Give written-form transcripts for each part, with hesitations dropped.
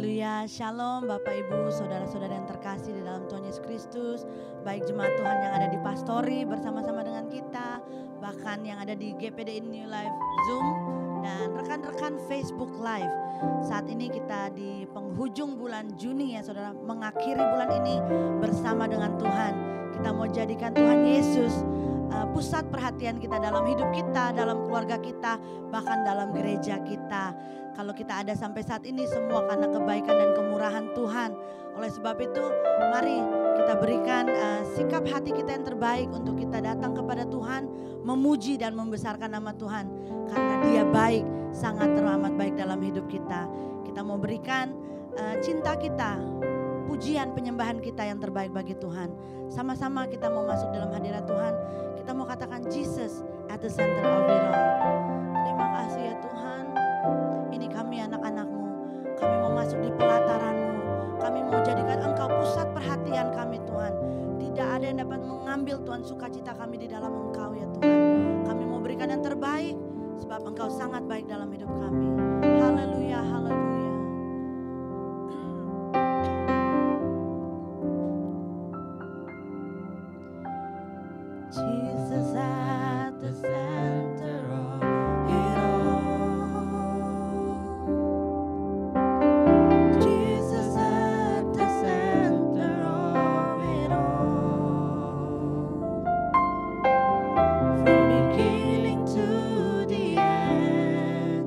Haleluya, shalom Bapak Ibu, saudara-saudara yang terkasih di dalam Tuhan Yesus Kristus. Baik jemaat Tuhan yang ada di Pastori bersama-sama dengan kita, bahkan yang ada di GPD New Life Zoom, dan rekan-rekan Facebook Live. Saat ini kita di penghujung bulan Juni ya saudara, mengakhiri bulan ini bersama dengan Tuhan. Kita mau jadikan Tuhan Yesus pusat perhatian kita dalam hidup kita, dalam keluarga kita, bahkan dalam gereja kita. Kalau kita ada sampai saat ini semua karena kebaikan dan kemurahan Tuhan. Oleh sebab itu mari kita berikan sikap hati kita yang terbaik untuk kita datang kepada Tuhan, memuji dan membesarkan nama Tuhan. Karena Dia baik, sangat teramat baik dalam hidup kita. Kita mau berikan cinta kita, pujian penyembahan kita yang terbaik bagi Tuhan. Sama-sama kita mau masuk dalam hadirat Tuhan. Kita mau katakan Jesus at the center of it all. Terima kasih ya Tuhan. Ini kami anak-anak-Mu. Kami mau masuk di pelataran-Mu. Kami mau jadikan Engkau pusat perhatian kami Tuhan. Tidak ada yang dapat mengambil Tuhan sukacita kami di dalam Engkau ya Tuhan. Kami mau berikan yang terbaik sebab Engkau sangat baik dalam hidup kami. Haleluya, haleluya. Jesus at the center of it all. Jesus at the center of it all. From beginning to the end,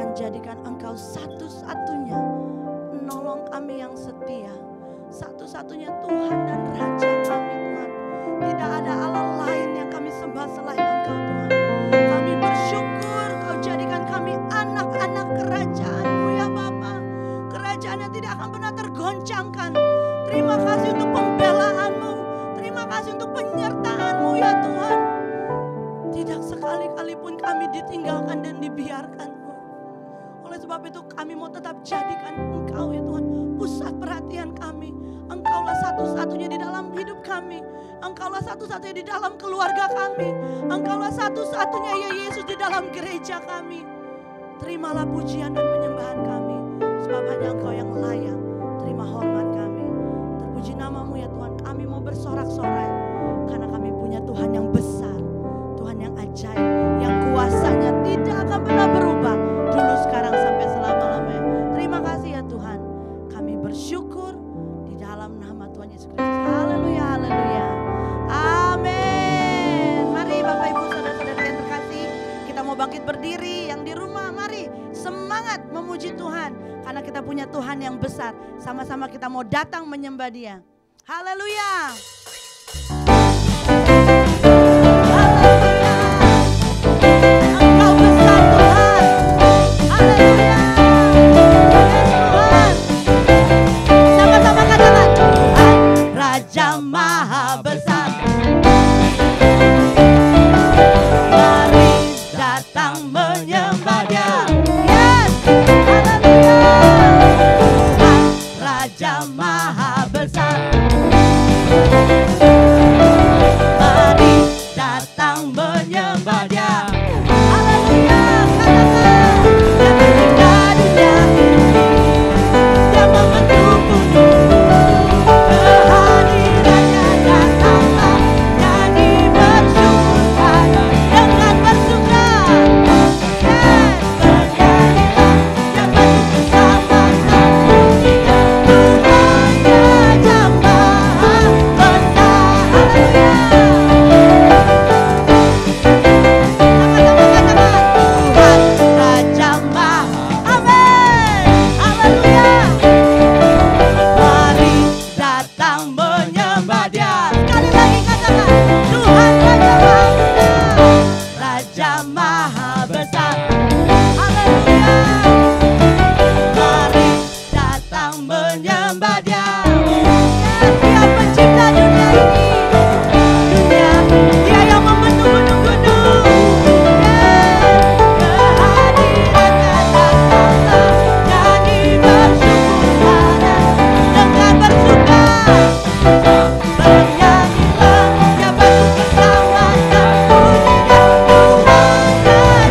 akan jadikan Engkau satu-satunya penolong kami yang setia, satu-satunya Tuhan dan Raja kami Tuhan. Tidak ada Allah lain yang kami sembah selain Engkau Tuhan. Kami bersyukur Kau jadikan kami anak-anak kerajaan-Mu ya Bapa. Kerajaan yang tidak akan pernah tergoncangkan. Terima kasih untuk pembelaan-Mu, terima kasih untuk penyertaan-Mu ya Tuhan. Tidak sekali-kali pun kami ditinggalkan dan dibiarkan Tuhan. Oleh sebab itu kami mau tetap jadikan Engkau ya Tuhan pusat perhatian kami. Engkaulah satu-satunya di dalam hidup kami. Engkaulah satu-satunya di dalam keluarga kami. Engkaulah satu-satunya ya Yesus di dalam gereja kami. Terimalah pujian dan penyembahan kami, sebab hanya Engkau yang layak. Terima hormat kami. Terpuji nama-Mu ya Tuhan. Kami mau bersorak-sorai karena kami punya Tuhan yang besar, Tuhan yang ajaib, yang kuasanya tidak akan pernah berubah, dulu, sekarang, sampai selama-lamanya. Terima kasih ya Tuhan. Kami bersyukur di dalam nama Tuhan Yesus Kristus. Haleluya, haleluya. Amin. Mari Bapak Ibu saudara-saudara yang terkasih, kita mau bangkit berdiri. Yang di rumah mari semangat memuji Tuhan, karena kita punya Tuhan yang besar. Sama-sama kita mau datang menyembah Dia. Haleluya. Engkau besar Tuhan. Haleluya. Tuhan. Sama-sama katakan, Tuhan Raja Maha Besar. Mari datang menyembah Dia. Yes. Haleluya. Tuhan Raja Maha Besar. Mari datang menyembah Dia. Haleluya. Katakan, Dia mencipta dunia ini, Dia membentuk bumi. Kehadirannya datanglah, jadi bersyukurkan dengan bersuka. Dan bernyanyilah, yang bentuk bersama-sama Dia. Tuhan Raja Maha Besar. Haleluya. Sama-sama katakan, Tuhan Raja Maha. Amin. Haleluya. Mari datang menyembah Dia. Sekali lagi katakan, Tuhan Raja Maha Besar. Raja Maha Besar. Haleluya. Mari datang menyembah Dia. Dia pencipta dunia ini, dunia, Dia yang membentuk gunung-gunung. Kehadirannya datanglah, jadi bersyukurlah dengan bersuka. Bernyanyilah, Dia bentuk bersama-sama pujinya. Tuhan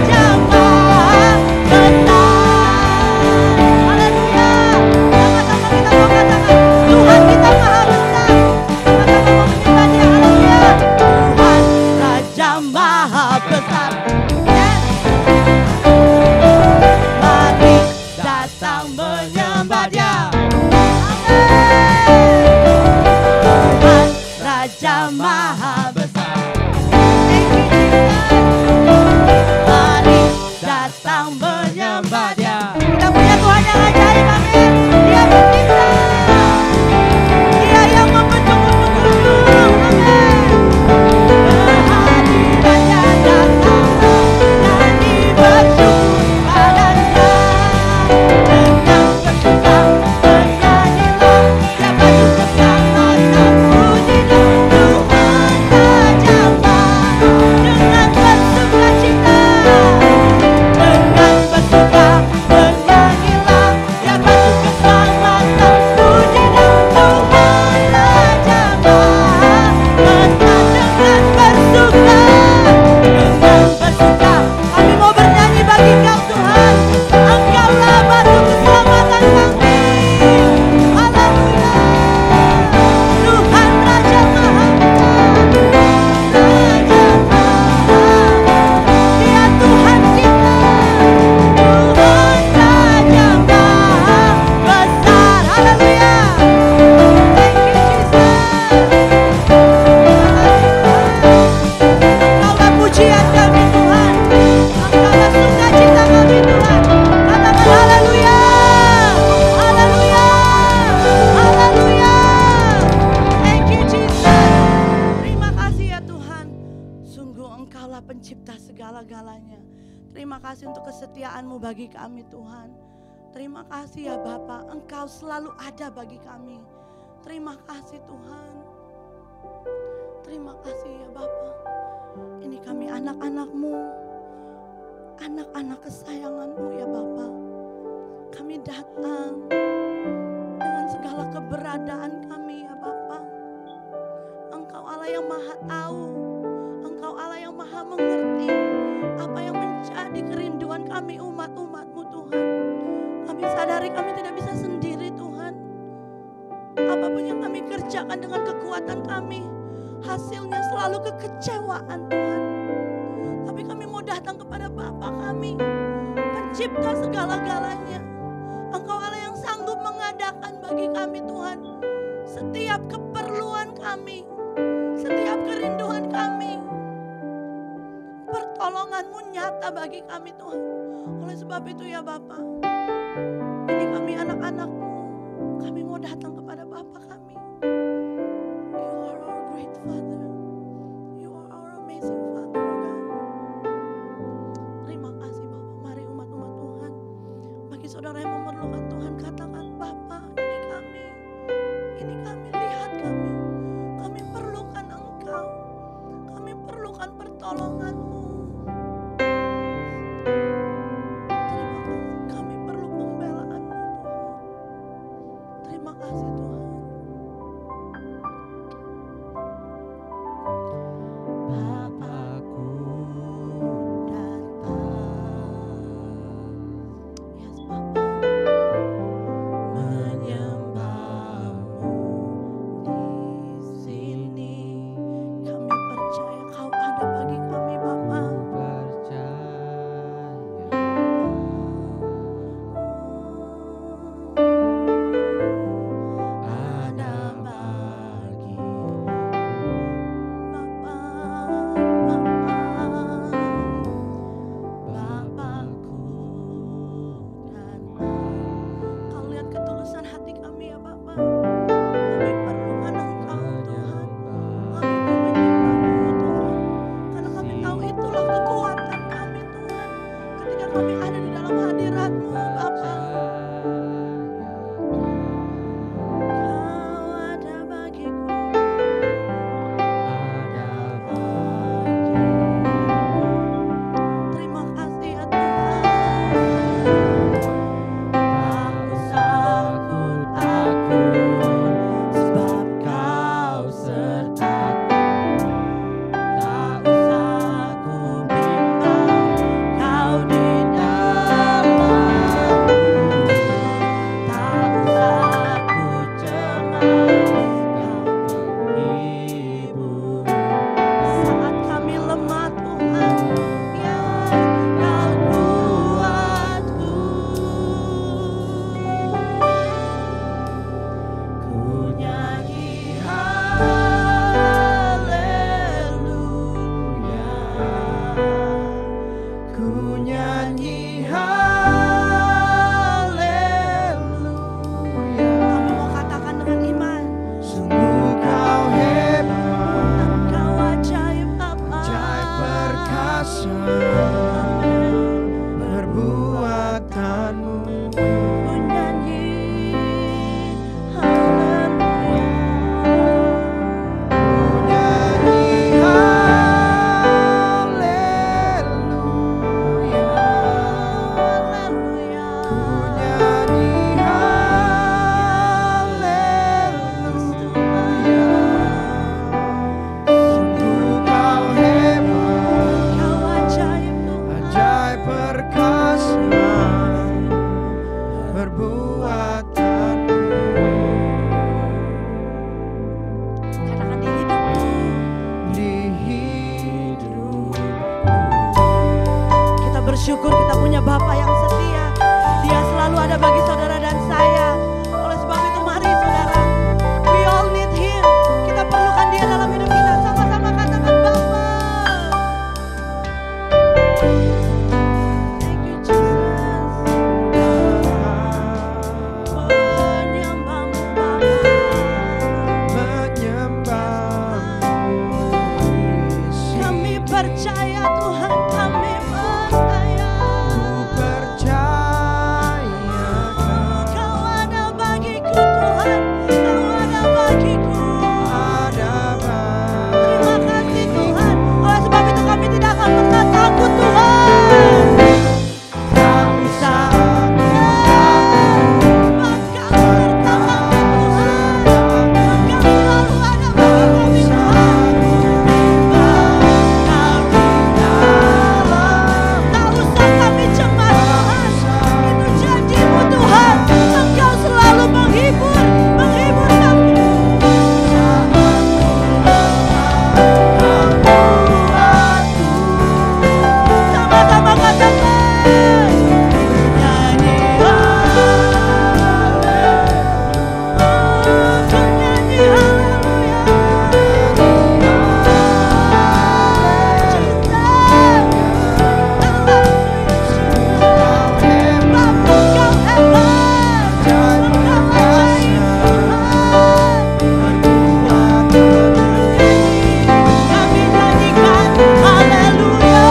Terima kasih untuk kesetiaan-Mu bagi kami Tuhan. Terima kasih ya Bapa, Engkau selalu ada bagi kami. Terima kasih Tuhan. Terima kasih ya Bapa. Ini kami anak-anak-Mu, anak-anak kesayangan-Mu ya Bapa. Kami datang dengan segala keberadaan kami ya Bapa. Engkau Allah yang maha tahu, Engkau Allah yang maha mengerti apa yang menjadi kerinduan kami umat-umat-Mu Tuhan. Kami sadari kami tidak bisa sendiri Tuhan. Apapun yang kami kerjakan dengan kekuatan kami, hasilnya selalu kekecewaan Tuhan. Tapi kami mau datang kepada Bapa kami, pencipta segala-galanya. Engkau Allah yang sanggup mengadakan bagi kami Tuhan setiap keperluan kami, setiap kerinduan kami. Pertolongan-Mu nyata bagi kami Tuhan. Oleh sebab itu ya Bapa, ini kami anak-anak-Mu, kami mau datang kepada Bapa kami. You are our great Father. You are our amazing Father, God. Terima kasih Bapa. Mari umat-umat Tuhan, bagi saudara yang memerlukan Tuhan, katakan, Bapa, ini kami, lihat kami. Kami perlukan Engkau. Kami perlukan pertolongan-Mu. Bersyukur kita punya Bapa yang setia. Dia selalu ada bagi saudara dan saya. Oleh sebab itu mari saudara, we all need Him. Kita perlukan Dia dalam hidup kita. Sama-sama katakan Bapa. Thank you Jesus. Menyembah-Mu Bapa. Menyembah-Mu. Kami percaya Tuhan, kami percaya. Haleluya.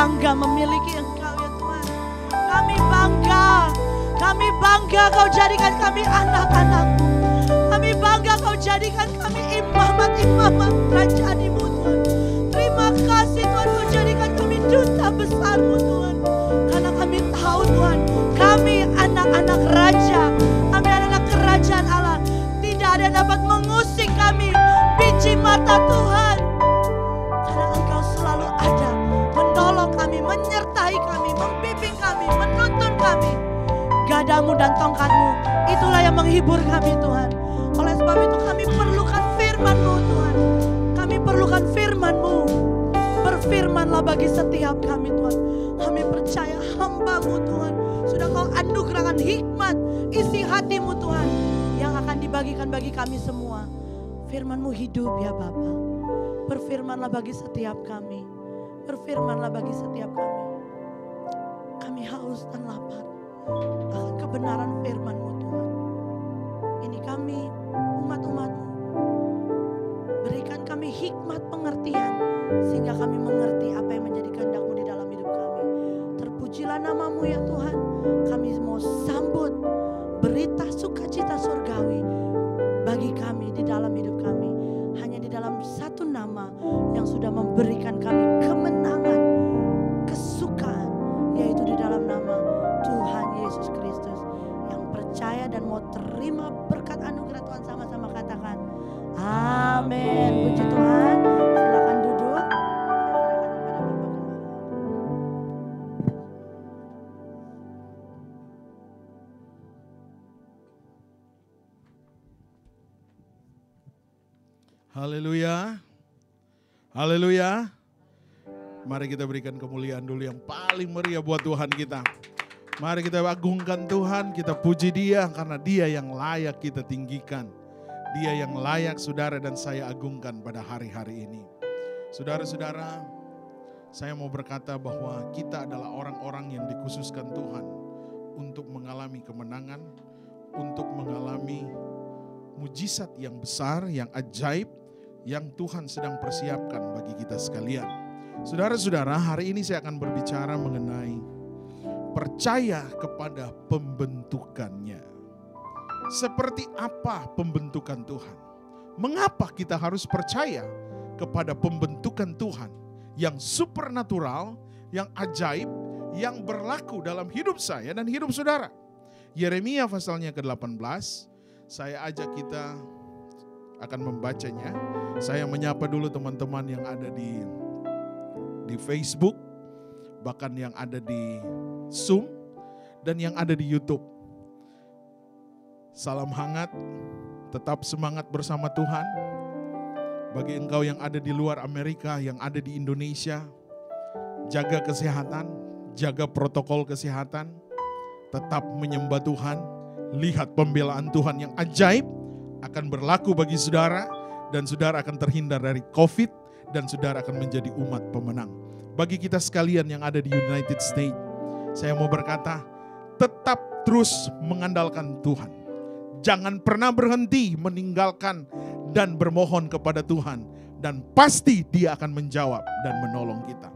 bangga memiliki Engkau ya Tuhan. Kami bangga Kau jadikan kami anak-anak-Mu. Kami bangga Kau jadikan kami imamat-imamat kerajaan-Mu Tuhan. Terima kasih Tuhan, Kau jadikan kami duta besar-Mu Tuhan. Karena kami tahu Tuhan, kami anak-anak raja, kami anak-anak kerajaan Allah. Tidak ada yang dapat mengusik kami, biji mata Tuhan. Karena Engkau selalu ada, menolong kami, menyertai kami, membimbing kami, menuntun kami. Gadamu dan tongkat-Mu, itulah yang menghibur kami Tuhan. Oleh sebab itu kami perlukan firman-Mu Tuhan. Kami perlukan firman-Mu. Berfirmanlah bagi setiap kami Tuhan. Kami percaya hamba-Mu Tuhan sudah Kau anugerahkan hikmat isi hati-Mu Tuhan yang akan dibagikan bagi kami semua. Firman-Mu hidup ya Bapa. Berfirmanlah bagi setiap kami. Berfirmanlah bagi setiap kami. Kami haus dan lapar akan kebenaran firman-Mu Tuhan. Ini kami umat-umat-Mu. Berikan kami hikmat pengertian sehingga kami mengerti apa yang menjadi kehendak-Mu di dalam hidup kami. Terpujilah nama-Mu ya Tuhan. Kami mau sambut berita sukacita surgawi bagi kami di dalam hidup kami. Hanya di dalam satu nama yang sudah memberikan kami kemenangan, kesukaan, yaitu di dalam nama Tuhan Yesus Kristus. Yang percaya dan mau terima berkat anugerah Tuhan sama-sama katakan amin. Puji Tuhan. Silakan duduk. Saya serahkan kepada Bapak Gembala. Haleluya. Haleluya. Mari kita berikan kemuliaan dulu yang paling meriah buat Tuhan kita. Mari kita agungkan Tuhan, kita puji Dia karena Dia yang layak kita tinggikan. Dia yang layak saudara dan saya agungkan pada hari-hari ini. Saudara-saudara, saya mau berkata bahwa kita adalah orang-orang yang dikhususkan Tuhan untuk mengalami kemenangan, untuk mengalami mujizat yang besar, yang ajaib, yang Tuhan sedang persiapkan bagi kita sekalian. Saudara-saudara, hari ini saya akan berbicara mengenai percaya kepada pembentukannya. Seperti apa pembentukan Tuhan? Mengapa kita harus percaya kepada pembentukan Tuhan yang supernatural, yang ajaib, yang berlaku dalam hidup saya dan hidup saudara? Yeremia pasalnya ke-18, saya ajak kita akan membacanya. Saya menyapa dulu teman-teman yang ada di Facebook, bahkan yang ada di Zoom, dan yang ada di YouTube. Salam hangat, tetap semangat bersama Tuhan. Bagi engkau yang ada di luar Amerika, yang ada di Indonesia, jaga kesehatan, jaga protokol kesehatan, tetap menyembah Tuhan. Lihat pembelaan Tuhan yang ajaib akan berlaku bagi saudara, dan saudara akan terhindar dari COVID, dan saudara akan menjadi umat pemenang. Bagi kita sekalian yang ada di United States, saya mau berkata, tetap terus mengandalkan Tuhan. Jangan pernah berhenti meninggalkan dan bermohon kepada Tuhan. Dan pasti Dia akan menjawab dan menolong kita.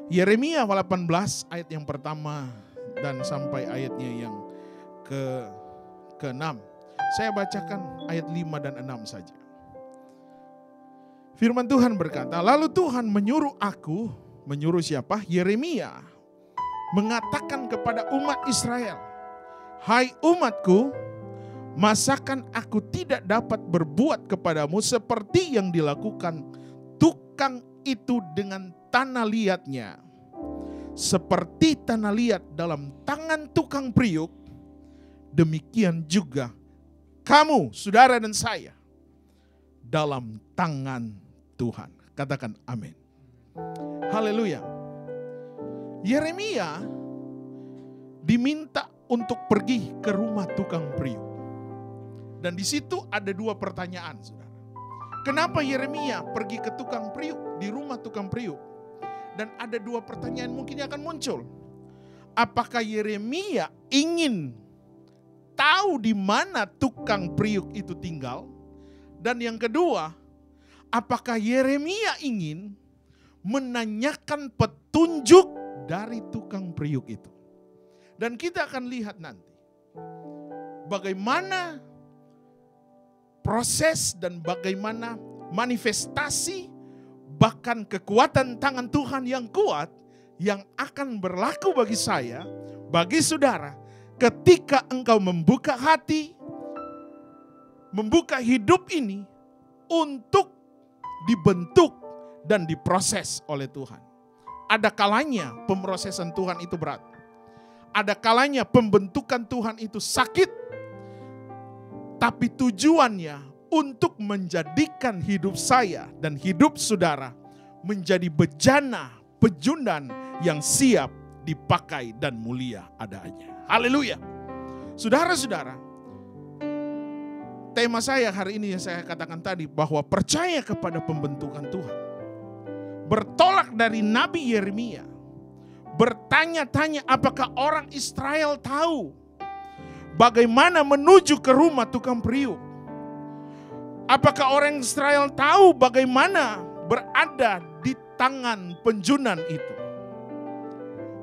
Yeremia 18 ayat yang pertama dan sampai ayatnya yang ke-6. Saya bacakan ayat 5 dan 6 saja. Firman Tuhan berkata, lalu Tuhan menyuruh aku, menyuruh siapa? Yeremia, mengatakan kepada umat Israel, hai umatku, masakan aku tidak dapat berbuat kepadamu seperti yang dilakukan tukang itu dengan tanah liatnya. Seperti tanah liat dalam tangan tukang priuk, demikian juga kamu, saudara dan saya, dalam tangan Tuhan. Katakan amin. Haleluya. Yeremia diminta untuk pergi ke rumah tukang priuk. Dan di situ ada dua pertanyaan, saudara. Kenapa Yeremia pergi ke tukang priuk, di rumah tukang priuk? Dan ada dua pertanyaan mungkin yang akan muncul. Apakah Yeremia ingin tahu di mana tukang priuk itu tinggal? Dan yang kedua, apakah Yeremia ingin menanyakan petunjuk dari tukang periuk itu. Dan kita akan lihat nanti bagaimana proses dan bagaimana manifestasi bahkan kekuatan tangan Tuhan yang kuat yang akan berlaku bagi saya, bagi saudara, ketika engkau membuka hati, membuka hidup ini untuk dibentuk dan diproses oleh Tuhan. Ada kalanya pemrosesan Tuhan itu berat. Ada kalanya pembentukan Tuhan itu sakit. Tapi tujuannya untuk menjadikan hidup saya dan hidup saudara menjadi bejana, pejundan yang siap dipakai dan mulia adanya. Haleluya. Saudara-saudara, tema saya hari ini yang saya katakan tadi bahwa percaya kepada pembentukan Tuhan. Bertolak dari Nabi Yeremia, bertanya-tanya apakah orang Israel tahu bagaimana menuju ke rumah tukang periuk. Apakah orang Israel tahu bagaimana berada di tangan penjunan itu.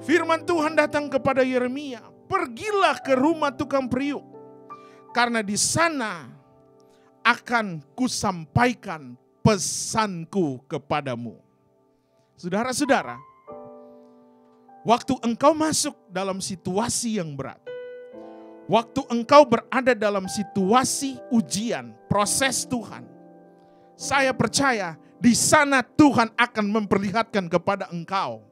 Firman Tuhan datang kepada Yeremia, pergilah ke rumah tukang periuk, karena di sana akan kusampaikan pesanku kepadamu. Saudara-saudara, waktu engkau masuk dalam situasi yang berat, waktu engkau berada dalam situasi ujian, proses Tuhan, saya percaya di sana Tuhan akan memperlihatkan kepada engkau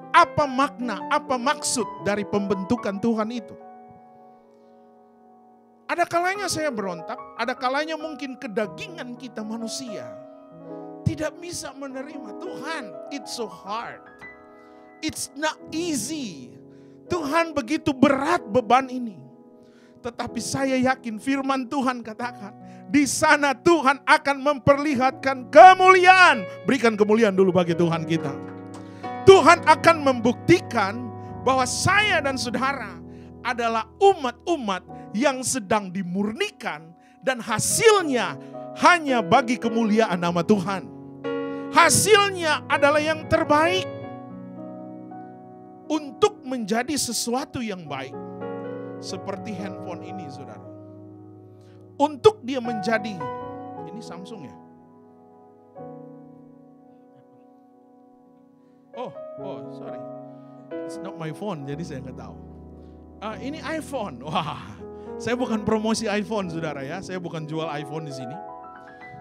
apa makna, apa maksud dari pembentukan Tuhan itu. Ada kalanya saya berontak, ada kalanya mungkin kedagingan kita manusia tidak bisa menerima. Tuhan, it's so hard. It's not easy. Tuhan, begitu berat beban ini. Tetapi saya yakin firman Tuhan katakan, di sana Tuhan akan memperlihatkan kemuliaan. Berikan kemuliaan dulu bagi Tuhan kita. Tuhan akan membuktikan bahwa saya dan saudara adalah umat-umat yang sedang dimurnikan dan hasilnya hanya bagi kemuliaan nama Tuhan. Hasilnya adalah yang terbaik. Untuk menjadi sesuatu yang baik, seperti handphone ini, saudara. Untuk dia menjadi, ini Samsung ya? Oh, sorry. It's not my phone, jadi saya nggak tahu. Ini iPhone. Wah, saya bukan promosi iPhone, saudara ya. Saya bukan jual iPhone di sini.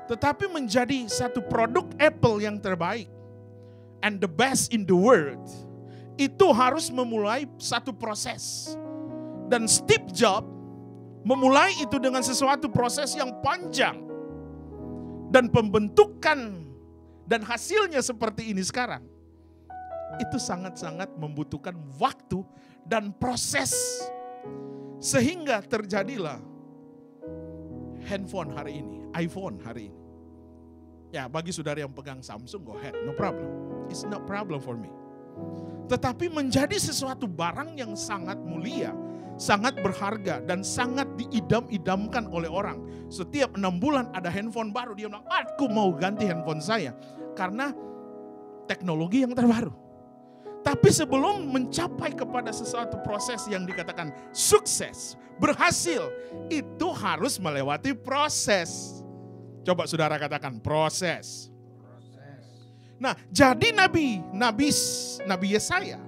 Tetapi menjadi satu produk Apple yang terbaik and the best in the world, itu harus memulai satu proses. Dan Steve Jobs memulai itu dengan sesuatu proses yang panjang. Dan pembentukan dan hasilnya seperti ini sekarang, itu sangat-sangat membutuhkan waktu dan proses. Sehingga terjadilah handphone hari ini, iPhone hari ini. Ya, bagi saudara yang pegang Samsung, go ahead, no problem. It's not problem for me. Tetapi menjadi sesuatu barang yang sangat mulia, sangat berharga, dan sangat diidam-idamkan oleh orang. Setiap 6 bulan ada handphone baru, dia bilang, aku mau ganti handphone saya. Karena teknologi yang terbaru. Tapi sebelum mencapai kepada sesuatu proses yang dikatakan sukses, berhasil, itu harus melewati proses. Coba saudara katakan proses. Nah, jadi Nabi Yesaya,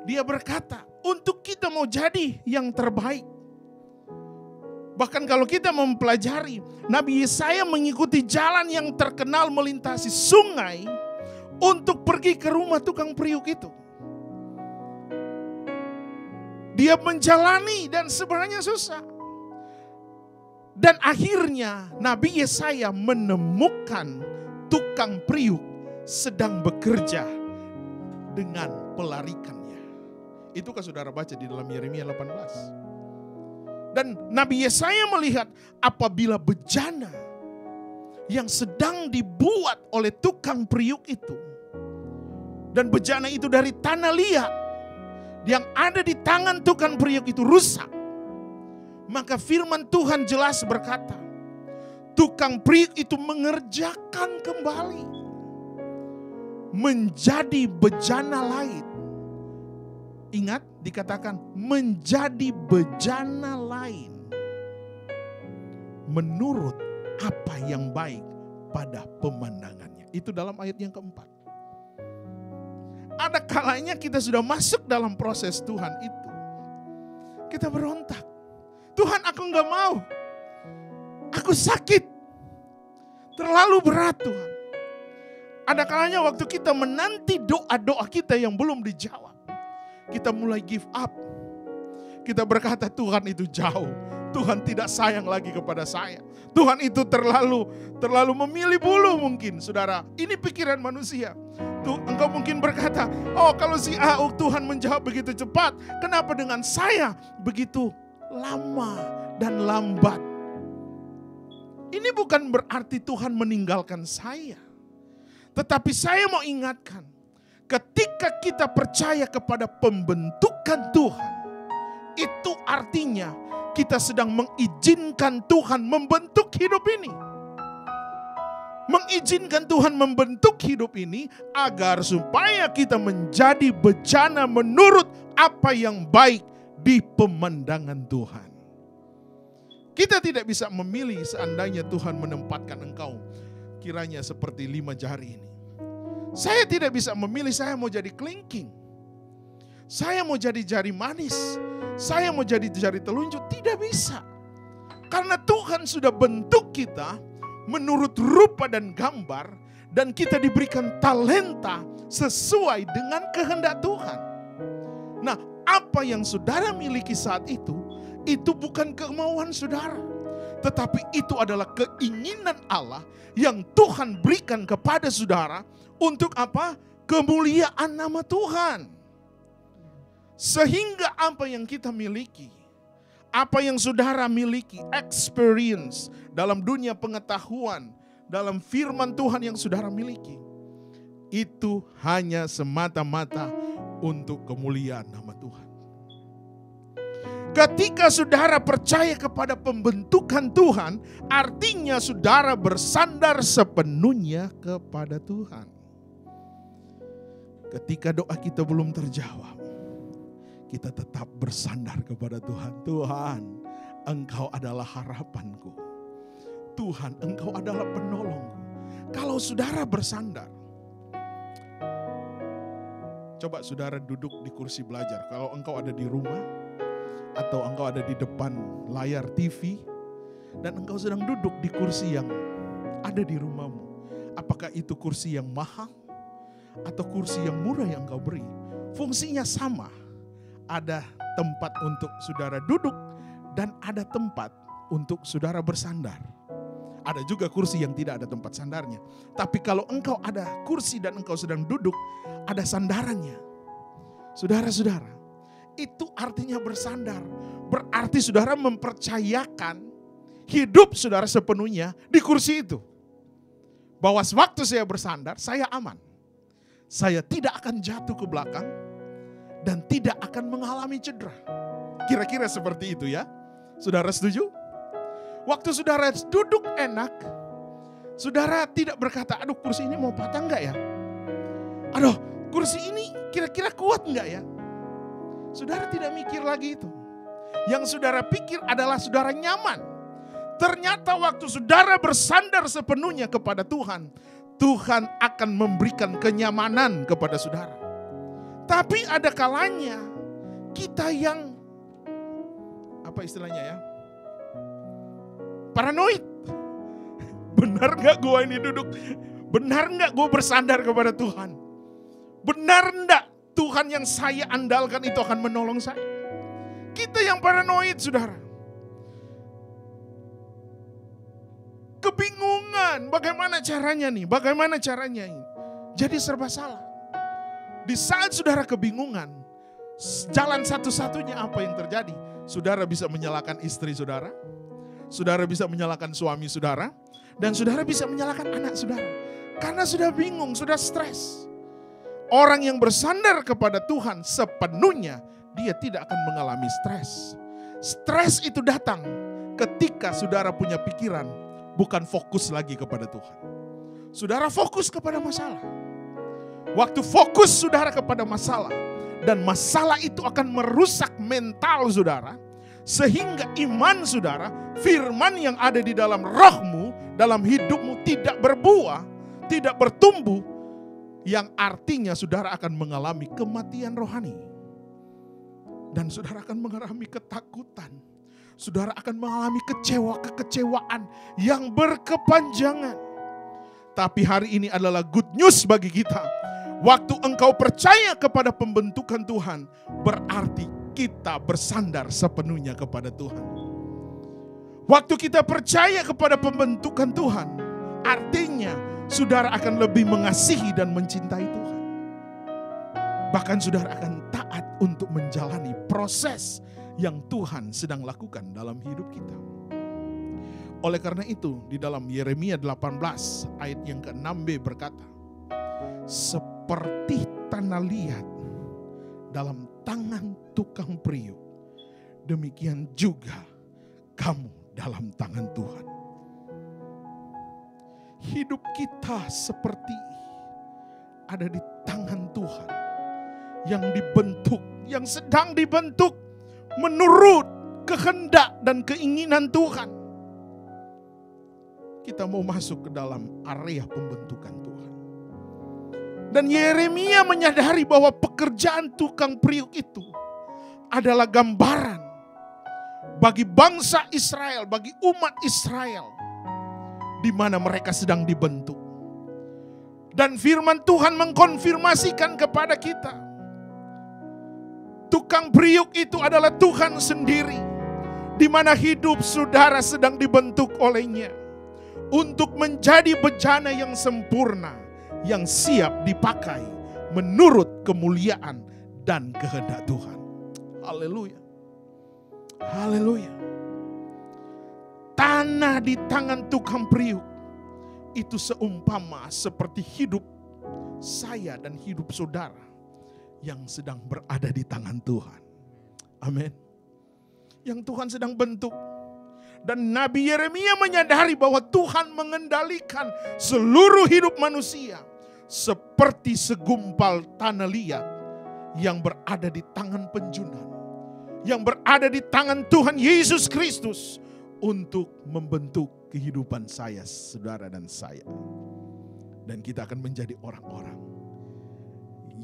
dia berkata, untuk kita mau jadi yang terbaik. Bahkan kalau kita mempelajari, Nabi Yesaya mengikuti jalan yang terkenal melintasi sungai untuk pergi ke rumah tukang periuk itu. Dia menjalani dan sebenarnya susah. Dan akhirnya Nabi Yesaya menemukan tukang periuk sedang bekerja dengan pelarikannya. Itu kan saudara baca di dalam Yeremia 18. Dan Nabi Yesaya melihat apabila bejana yang sedang dibuat oleh tukang periuk itu, dan bejana itu dari tanah liat yang ada di tangan tukang periuk itu rusak, maka firman Tuhan jelas berkata, tukang periuk itu mengerjakan kembali. menjadi bejana lain. Ingat, dikatakan menjadi bejana lain menurut apa yang baik pada pemandangannya. Itu dalam ayat yang keempat. Ada kalanya kita sudah masuk dalam proses Tuhan itu. Kita berontak. Tuhan, aku enggak mau. Aku sakit. Terlalu berat, Tuhan. Ada kalanya waktu kita menanti doa-doa kita yang belum dijawab, kita mulai give up. Kita berkata, Tuhan itu jauh. Tuhan tidak sayang lagi kepada saya. Tuhan itu terlalu memilih bulu mungkin, saudara. Ini pikiran manusia. Engkau mungkin berkata, oh kalau si A, Tuhan menjawab begitu cepat. Kenapa dengan saya begitu lama dan lambat? Ini bukan berarti Tuhan meninggalkan saya. Tetapi saya mau ingatkan, ketika kita percaya kepada pembentukan Tuhan, itu artinya kita sedang mengizinkan Tuhan membentuk hidup ini. Mengizinkan Tuhan membentuk hidup ini agar supaya kita menjadi bejana menurut apa yang baik di pemandangan Tuhan. Kita tidak bisa memilih seandainya Tuhan menempatkan engkau kiranya seperti 5 jari ini. Saya tidak bisa memilih saya mau jadi kelingking. Saya mau jadi jari manis. Saya mau jadi jari telunjuk. Tidak bisa. Karena Tuhan sudah bentuk kita menurut rupa dan gambar. Dan kita diberikan talenta sesuai dengan kehendak Tuhan. Nah, apa yang saudara miliki saat itu bukan kemauan saudara. Tetapi itu adalah keinginan Allah yang Tuhan berikan kepada saudara. Untuk apa? Kemuliaan nama Tuhan. Sehingga apa yang kita miliki, apa yang saudara miliki, experience dalam dunia pengetahuan, dalam firman Tuhan yang saudara miliki, itu hanya semata-mata untuk kemuliaan nama Tuhan. Ketika saudara percaya kepada pembentukan Tuhan, artinya saudara bersandar sepenuhnya kepada Tuhan. Ketika doa kita belum terjawab, kita tetap bersandar kepada Tuhan. Tuhan, Engkau adalah harapanku. Tuhan, Engkau adalah penolongku. Kalau saudara bersandar, coba saudara duduk di kursi belajar. Kalau engkau ada di rumah, atau engkau ada di depan layar TV, dan engkau sedang duduk di kursi yang ada di rumahmu. Apakah itu kursi yang mahal? Atau kursi yang murah yang engkau beri? Fungsinya sama. Ada tempat untuk saudara duduk dan ada tempat untuk saudara bersandar. Ada juga kursi yang tidak ada tempat sandarnya. Tapi kalau engkau ada kursi dan engkau sedang duduk, ada sandarannya. Saudara-saudara, itu artinya bersandar. Berarti saudara mempercayakan hidup saudara sepenuhnya di kursi itu. Bahwa sewaktu saya bersandar, saya aman. Saya tidak akan jatuh ke belakang dan tidak akan mengalami cedera. Kira-kira seperti itu ya. Saudara setuju? Waktu saudara duduk enak, saudara tidak berkata, aduh kursi ini mau patah enggak ya? Aduh kursi ini kira-kira kuat enggak ya? Saudara tidak mikir lagi itu. Yang saudara pikir adalah saudara nyaman. Ternyata waktu saudara bersandar sepenuhnya kepada Tuhan, Tuhan akan memberikan kenyamanan kepada saudara. Tapi ada kalanya kita yang apa istilahnya ya? Paranoid. Benar gak gue ini duduk? Benar gak gue bersandar kepada Tuhan? Benar gak Tuhan yang saya andalkan itu akan menolong saya? Kita yang paranoid, saudara. Kebingungan, bagaimana caranya nih? Bagaimana caranya ini? Jadi serba salah. Di saat saudara kebingungan, jalan satu-satunya apa yang terjadi? Saudara bisa menyalahkan istri saudara, saudara bisa menyalahkan suami saudara, dan saudara bisa menyalahkan anak saudara. Karena sudah bingung, sudah stres. Orang yang bersandar kepada Tuhan sepenuhnya, dia tidak akan mengalami stres. Stres itu datang ketika saudara punya pikiran bukan fokus lagi kepada Tuhan. Saudara fokus kepada masalah. Waktu fokus saudara kepada masalah, dan masalah itu akan merusak mental saudara, sehingga iman saudara, firman yang ada di dalam rohmu, dalam hidupmu tidak berbuah, tidak bertumbuh, yang artinya saudara akan mengalami kematian rohani. Dan saudara akan mengalami ketakutan. Saudara akan mengalami kekecewaan yang berkepanjangan. Tapi hari ini adalah good news bagi kita. Waktu engkau percaya kepada pembentukan Tuhan, berarti kita bersandar sepenuhnya kepada Tuhan. Waktu kita percaya kepada pembentukan Tuhan, artinya saudara akan lebih mengasihi dan mencintai Tuhan. Bahkan saudara akan taat untuk menjalani proses yang Tuhan sedang lakukan dalam hidup kita. Oleh karena itu, di dalam Yeremia 18 ayat yang ke-6b berkata, seperti tanah liat dalam tangan tukang periuk, demikian juga kamu dalam tangan Tuhan. Hidup kita seperti ada di tangan Tuhan yang dibentuk, yang sedang dibentuk menurut kehendak dan keinginan Tuhan. Kita mau masuk ke dalam area pembentukan Tuhan. Dan Yeremia menyadari bahwa pekerjaan tukang periuk itu adalah gambaran bagi bangsa Israel, bagi umat Israel, di mana mereka sedang dibentuk. Dan firman Tuhan mengkonfirmasikan kepada kita, tukang periuk itu adalah Tuhan sendiri, di mana hidup saudara sedang dibentuk olehnya untuk menjadi bejana yang sempurna, yang siap dipakai menurut kemuliaan dan kehendak Tuhan. Haleluya. Haleluya. Tanah di tangan tukang periuk itu seumpama seperti hidup saya dan hidup saudara yang sedang berada di tangan Tuhan. Amin. Yang Tuhan sedang bentuk. Dan Nabi Yeremia menyadari bahwa Tuhan mengendalikan seluruh hidup manusia seperti segumpal tanah liat yang berada di tangan penjunan, yang berada di tangan Tuhan Yesus Kristus untuk membentuk kehidupan saya, saudara dan saya. Dan kita akan menjadi orang-orang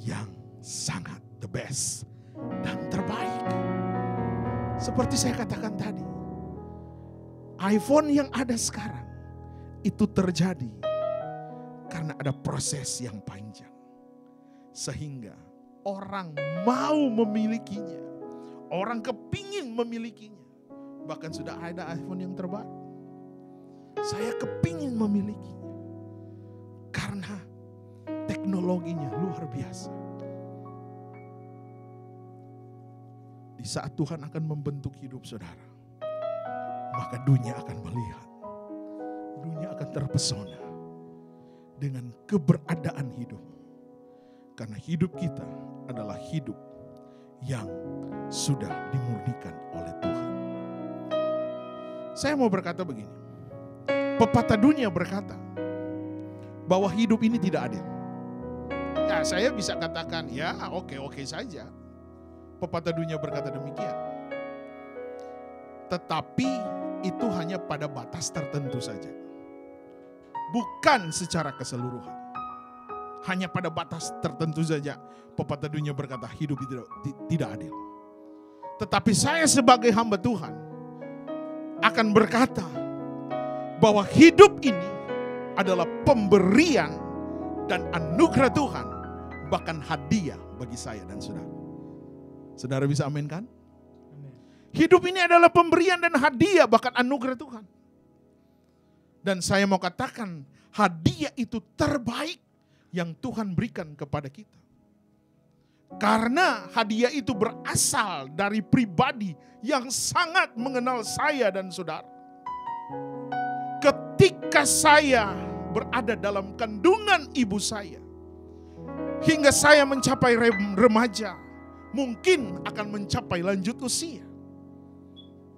yang sangat the best dan terbaik. Seperti saya katakan tadi, iPhone yang ada sekarang itu terjadi karena ada proses yang panjang. Sehingga orang mau memilikinya, orang kepingin memilikinya. Bahkan sudah ada iPhone yang terbaru. Saya kepingin memilikinya karena teknologinya luar biasa. Di saat Tuhan akan membentuk hidup saudara, maka dunia akan melihat, dunia akan terpesona dengan keberadaan hidup. Karena hidup kita adalah hidup yang sudah dimurnikan oleh Tuhan. Saya mau berkata begini, pepatah dunia berkata bahwa hidup ini tidak adil. Ya, saya bisa katakan ya oke saja. Pepatah dunia berkata demikian. Tetapi itu hanya pada batas tertentu saja. Bukan secara keseluruhan. Hanya pada batas tertentu saja pepatah dunia berkata hidup itu tidak adil. Tetapi saya sebagai hamba Tuhan akan berkata bahwa hidup ini adalah pemberian dan anugerah Tuhan, bahkan hadiah bagi saya dan saudara. Saudara bisa amin kan? Hidup ini adalah pemberian dan hadiah, bahkan anugerah Tuhan. Dan saya mau katakan, hadiah itu terbaik yang Tuhan berikan kepada kita. Karena hadiah itu berasal dari pribadi yang sangat mengenal saya dan saudara. Ketika saya berada dalam kandungan ibu saya, hingga saya mencapai remaja, mungkin akan mencapai lanjut usia.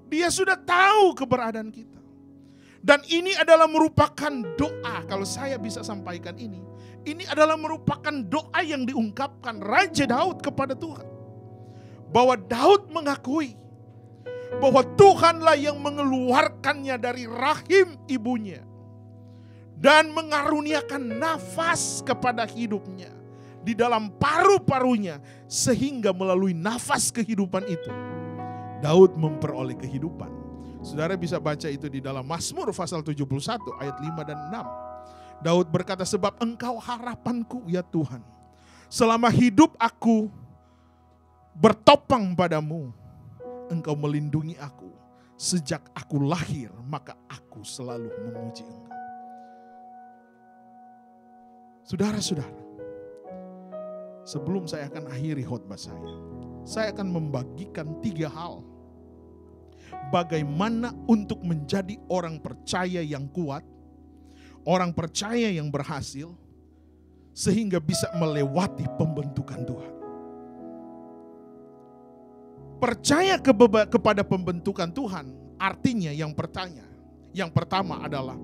Dia sudah tahu keberadaan kita. Dan ini adalah merupakan doa, kalau saya bisa sampaikan ini Ini adalah merupakan doa yang diungkapkan Raja Daud kepada Tuhan. Bahwa Daud mengakui bahwa Tuhanlah yang mengeluarkannya dari rahim ibunya. Dan mengaruniakan nafas kepada hidupnya. Di dalam paru-parunya. Sehingga melalui nafas kehidupan itu. Daud memperoleh kehidupan. Saudara bisa baca itu di dalam Mazmur pasal 71 ayat 5 dan 6. Daud berkata, sebab Engkau harapanku ya Tuhan. Selama hidup aku bertopang padamu. Engkau melindungi aku. Sejak aku lahir maka aku selalu memuji Engkau. Saudara-saudara, sebelum saya akan akhiri khotbah saya akan membagikan 3 hal. Bagaimana untuk menjadi orang percaya yang kuat, orang percaya yang berhasil, sehingga bisa melewati pembentukan Tuhan. Percaya kepada pembentukan Tuhan, artinya yang pertama adalah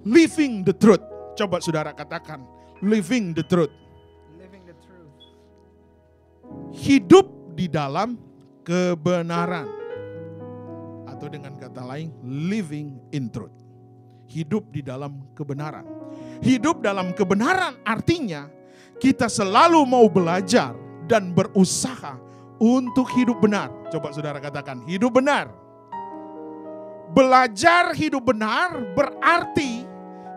living the truth. Coba saudara katakan, living the truth. Living the truth. Hidup di dalam kebenaran. Atau dengan kata lain, living in truth. Hidup di dalam kebenaran. Hidup dalam kebenaran artinya kita selalu mau belajar dan berusaha untuk hidup benar. Coba saudara katakan, hidup benar. Belajar hidup benar berarti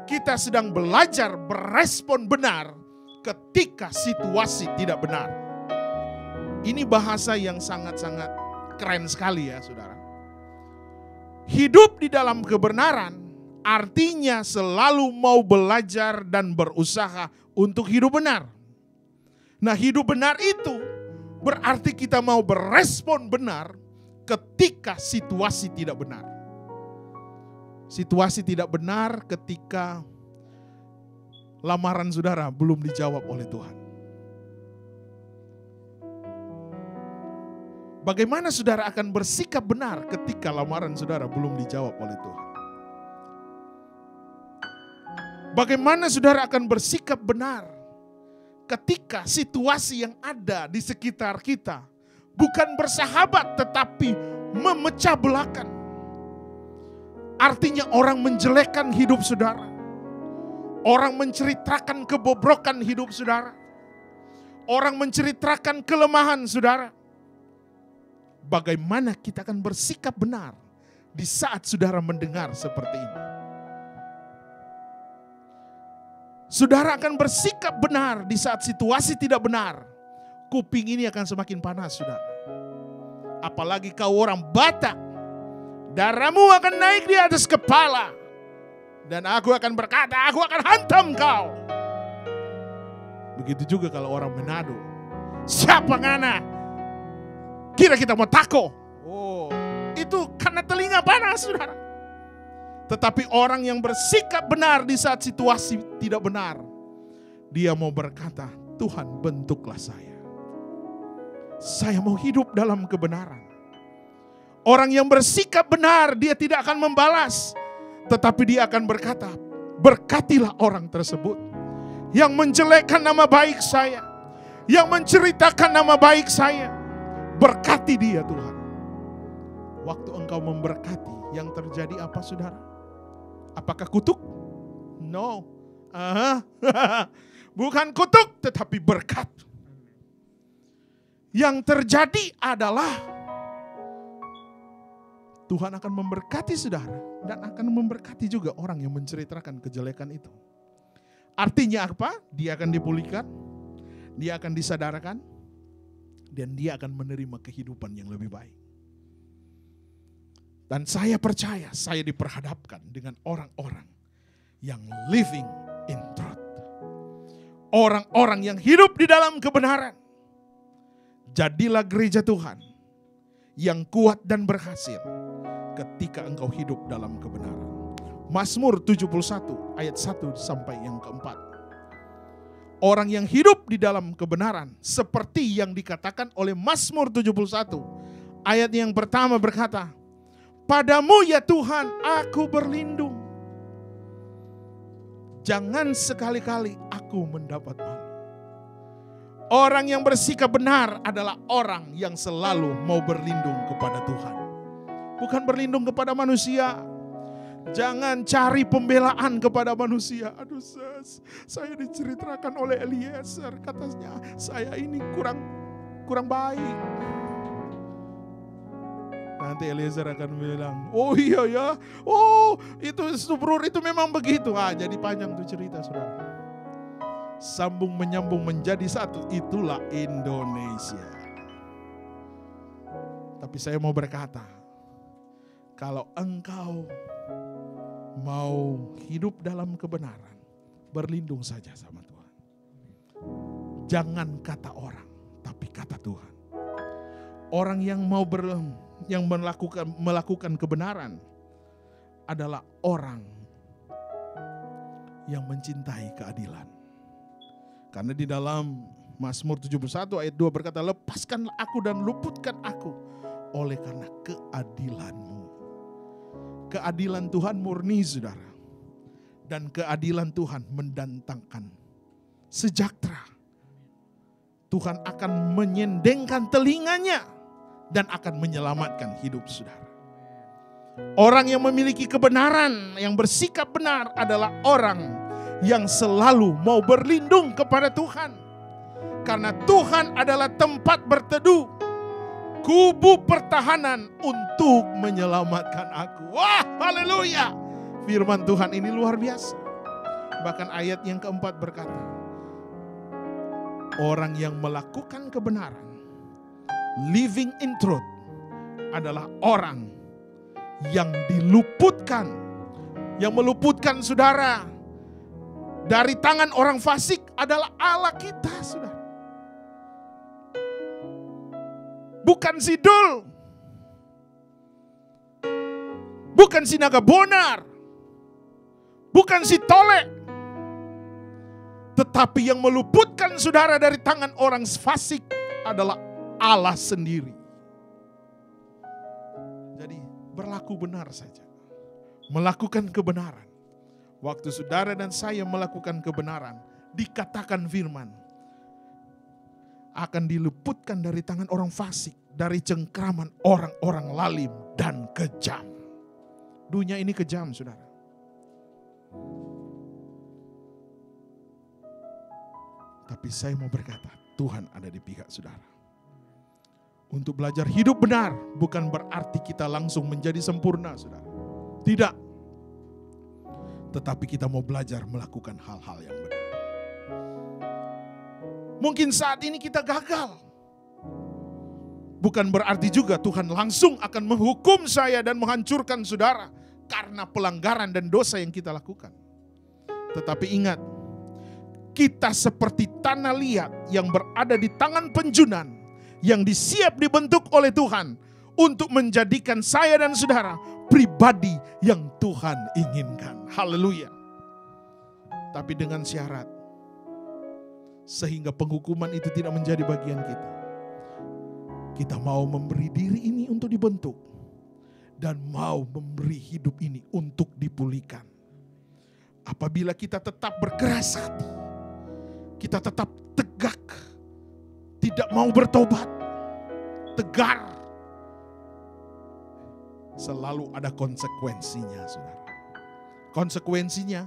kita sedang belajar berespon benar ketika situasi tidak benar. Ini bahasa yang sangat-sangat keren sekali ya saudara. Hidup di dalam kebenaran artinya selalu mau belajar dan berusaha untuk hidup benar. Nah, hidup benar itu berarti kita mau berespon benar ketika situasi tidak benar. Situasi tidak benar ketika lamaran saudara belum dijawab oleh Tuhan. Bagaimana saudara akan bersikap benar ketika lamaran saudara belum dijawab oleh Tuhan? Bagaimana saudara akan bersikap benar ketika situasi yang ada di sekitar kita bukan bersahabat tetapi memecah belakan? Artinya orang menjelekkan hidup saudara. Orang menceritakan kebobrokan hidup saudara. Orang menceritakan kelemahan saudara. Bagaimana kita akan bersikap benar di saat saudara mendengar seperti ini? Saudara akan bersikap benar di saat situasi tidak benar. Kuping ini akan semakin panas, saudara. Apalagi kau orang Batak. Darahmu akan naik di atas kepala. Dan aku akan berkata, aku akan hantam kau. Begitu juga kalau orang Manado. Siapa ngana? Kira kita mau tako. Oh, itu karena telinga panas, saudara. Tetapi orang yang bersikap benar di saat situasi tidak benar, dia mau berkata, Tuhan bentuklah saya. Saya mau hidup dalam kebenaran. Orang yang bersikap benar, dia tidak akan membalas. Tetapi dia akan berkata, berkatilah orang tersebut. Yang menjelekkan nama baik saya. Yang menceritakan nama baik saya. Berkati dia Tuhan. Waktu engkau memberkati, yang terjadi apa saudara? Apakah kutuk? No. Bukan kutuk, tetapi berkat. Yang terjadi adalah Tuhan akan memberkati saudara dan akan memberkati juga orang yang menceritakan kejelekan itu. Artinya apa? Dia akan dipulihkan, dia akan disadarkan, dan dia akan menerima kehidupan yang lebih baik. Dan saya percaya saya diperhadapkan dengan orang-orang yang living in truth. Orang-orang yang hidup di dalam kebenaran. Jadilah gereja Tuhan yang kuat dan berhasil ketika engkau hidup dalam kebenaran. Mazmur 71 ayat 1 sampai yang keempat. Orang yang hidup di dalam kebenaran seperti yang dikatakan oleh Mazmur 71. Ayat yang pertama berkata, padamu ya Tuhan aku berlindung. Jangan sekali-kali aku mendapat malu. Orang yang bersikap benar adalah orang yang selalu mau berlindung kepada Tuhan. Bukan berlindung kepada manusia. Jangan cari pembelaan kepada manusia. Aduh, saya diceritakan oleh Eliezer, katanya saya ini kurang baik. Nanti Eliezer akan bilang, oh iya ya, oh itu Subrur itu memang begitu. Jadi panjang tuh cerita, saudara. Sambung menyambung menjadi satu, itulah Indonesia. Tapi saya mau berkata, kalau engkau mau hidup dalam kebenaran, berlindung saja sama Tuhan. Jangan kata orang, tapi kata Tuhan. Orang yang mau melakukan kebenaran adalah orang yang mencintai keadilan. Karena di dalam Mazmur 71 ayat 2 berkata, lepaskanlah aku dan luputkan aku oleh karena keadilanmu. Keadilan Tuhan murni, saudara. Dan keadilan Tuhan mendatangkan sejahtera. Tuhan akan menyendengkan telinganya dan akan menyelamatkan hidup saudara. Orang yang memiliki kebenaran, yang bersikap benar adalah orang yang selalu mau berlindung kepada Tuhan. Karena Tuhan adalah tempat berteduh, kubu pertahanan untuk menyelamatkan aku. Wah, haleluya. Firman Tuhan ini luar biasa. Bahkan ayat yang keempat berkata, orang yang melakukan kebenaran, living in truth, adalah orang yang diluputkan, yang meluputkan saudara dari tangan orang fasik adalah Allah kita, saudara. Bukan si Dul, bukan si Naga Bonar, bukan si Tole, tetapi yang meluputkan saudara dari tangan orang fasik adalah Allah sendiri. Jadi berlaku benar saja, melakukan kebenaran. Waktu saudara dan saya melakukan kebenaran, dikatakan firman, akan diluputkan dari tangan orang fasik, dari cengkraman orang-orang lalim dan kejam. Dunia ini kejam, saudara. Tapi saya mau berkata, Tuhan ada di pihak saudara. Untuk belajar hidup benar bukan berarti kita langsung menjadi sempurna, saudara. Tidak. Tetapi kita mau belajar melakukan hal-hal yang benar. Mungkin saat ini kita gagal. Bukan berarti juga Tuhan langsung akan menghukum saya dan menghancurkan saudara karena pelanggaran dan dosa yang kita lakukan. Tetapi ingat, kita seperti tanah liat yang berada di tangan penjunan yang disiap dibentuk oleh Tuhan untuk menjadikan saya dan saudara pribadi yang Tuhan inginkan. Haleluya. Tapi dengan syarat, sehingga penghukuman itu tidak menjadi bagian kita. Kita mau memberi diri ini untuk dibentuk dan mau memberi hidup ini untuk dipulihkan. Apabila kita tetap berkeras hati, kita tetap tegak, tidak mau bertobat, tegar, selalu ada konsekuensinya, saudara. Konsekuensinya,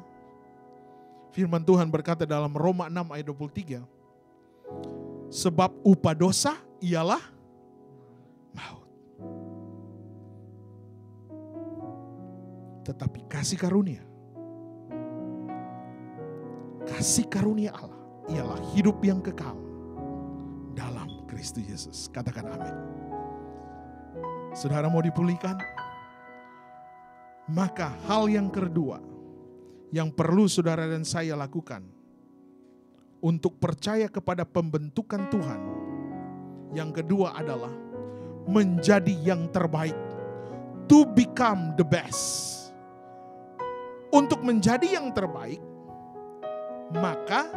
firman Tuhan berkata dalam Roma 6 ayat 23, sebab upah dosa ialah maut. Tetapi kasih karunia Allah ialah hidup yang kekal dalam Kristus Yesus. Katakan amin. Saudara mau dipulihkan? Maka hal yang kedua yang perlu saudara dan saya lakukan untuk percaya kepada pembentukan Tuhan, yang kedua adalah menjadi yang terbaik. To become the best. Untuk menjadi yang terbaik, maka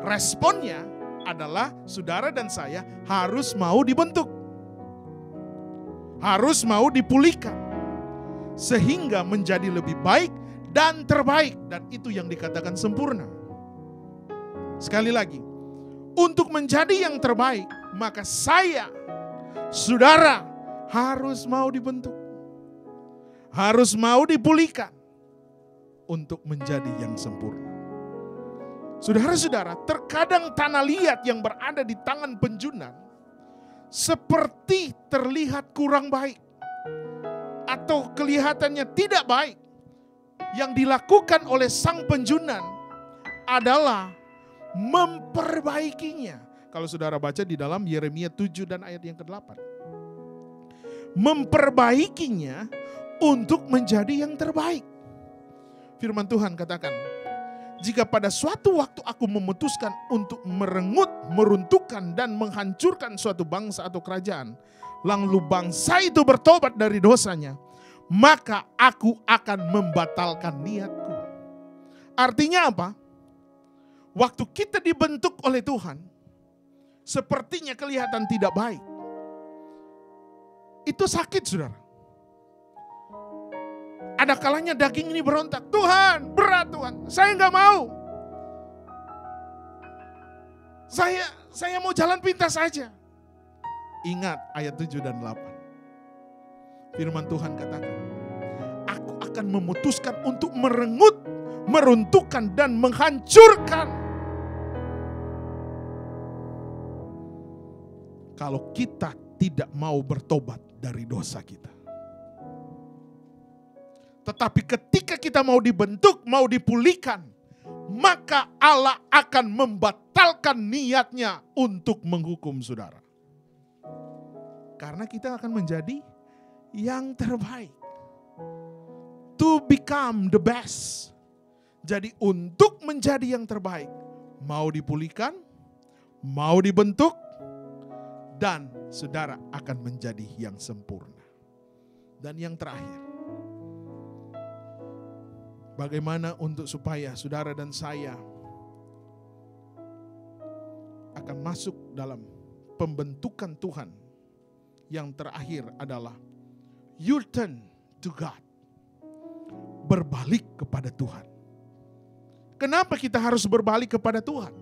responnya adalah saudara dan saya harus mau dibentuk. Harus mau dipulihkan. Sehingga menjadi lebih baik dan terbaik. Dan itu yang dikatakan sempurna. Sekali lagi, untuk menjadi yang terbaik, maka saya, saudara, harus mau dibentuk. Harus mau dipulihkan untuk menjadi yang sempurna. Saudara-saudara, terkadang tanah liat yang berada di tangan penjunan seperti terlihat kurang baik atau kelihatannya tidak baik. Yang dilakukan oleh sang penjunan adalah memperbaikinya. Kalau saudara baca di dalam Yeremia 7 dan ayat yang ke-8. Memperbaikinya untuk menjadi yang terbaik. Firman Tuhan katakan, jika pada suatu waktu aku memutuskan untuk merenggut, meruntuhkan dan menghancurkan suatu bangsa atau kerajaan, lalu bangsa itu bertobat dari dosanya, maka aku akan membatalkan niatku. Artinya apa? Waktu kita dibentuk oleh Tuhan, sepertinya kelihatan tidak baik. Itu sakit, saudara. Ada kalanya daging ini berontak, Tuhan, berat Tuhan, saya nggak mau. Saya mau jalan pintas saja. Ingat ayat 7 dan 8. Firman Tuhan katakan, aku akan memutuskan untuk merenggut, meruntuhkan dan menghancurkan. Kalau kita tidak mau bertobat dari dosa kita. Tetapi ketika kita mau dibentuk, mau dipulihkan, maka Allah akan membatalkan niatnya untuk menghukum saudara. Karena kita akan menjadi yang terbaik. To become the best. Jadi untuk menjadi yang terbaik, mau dipulihkan, mau dibentuk, dan saudara akan menjadi yang sempurna. Dan yang terakhir, bagaimana untuk supaya saudara dan saya akan masuk dalam pembentukan Tuhan. Yang terakhir adalah you turn to God. Berbalik kepada Tuhan. Kenapa kita harus berbalik kepada Tuhan?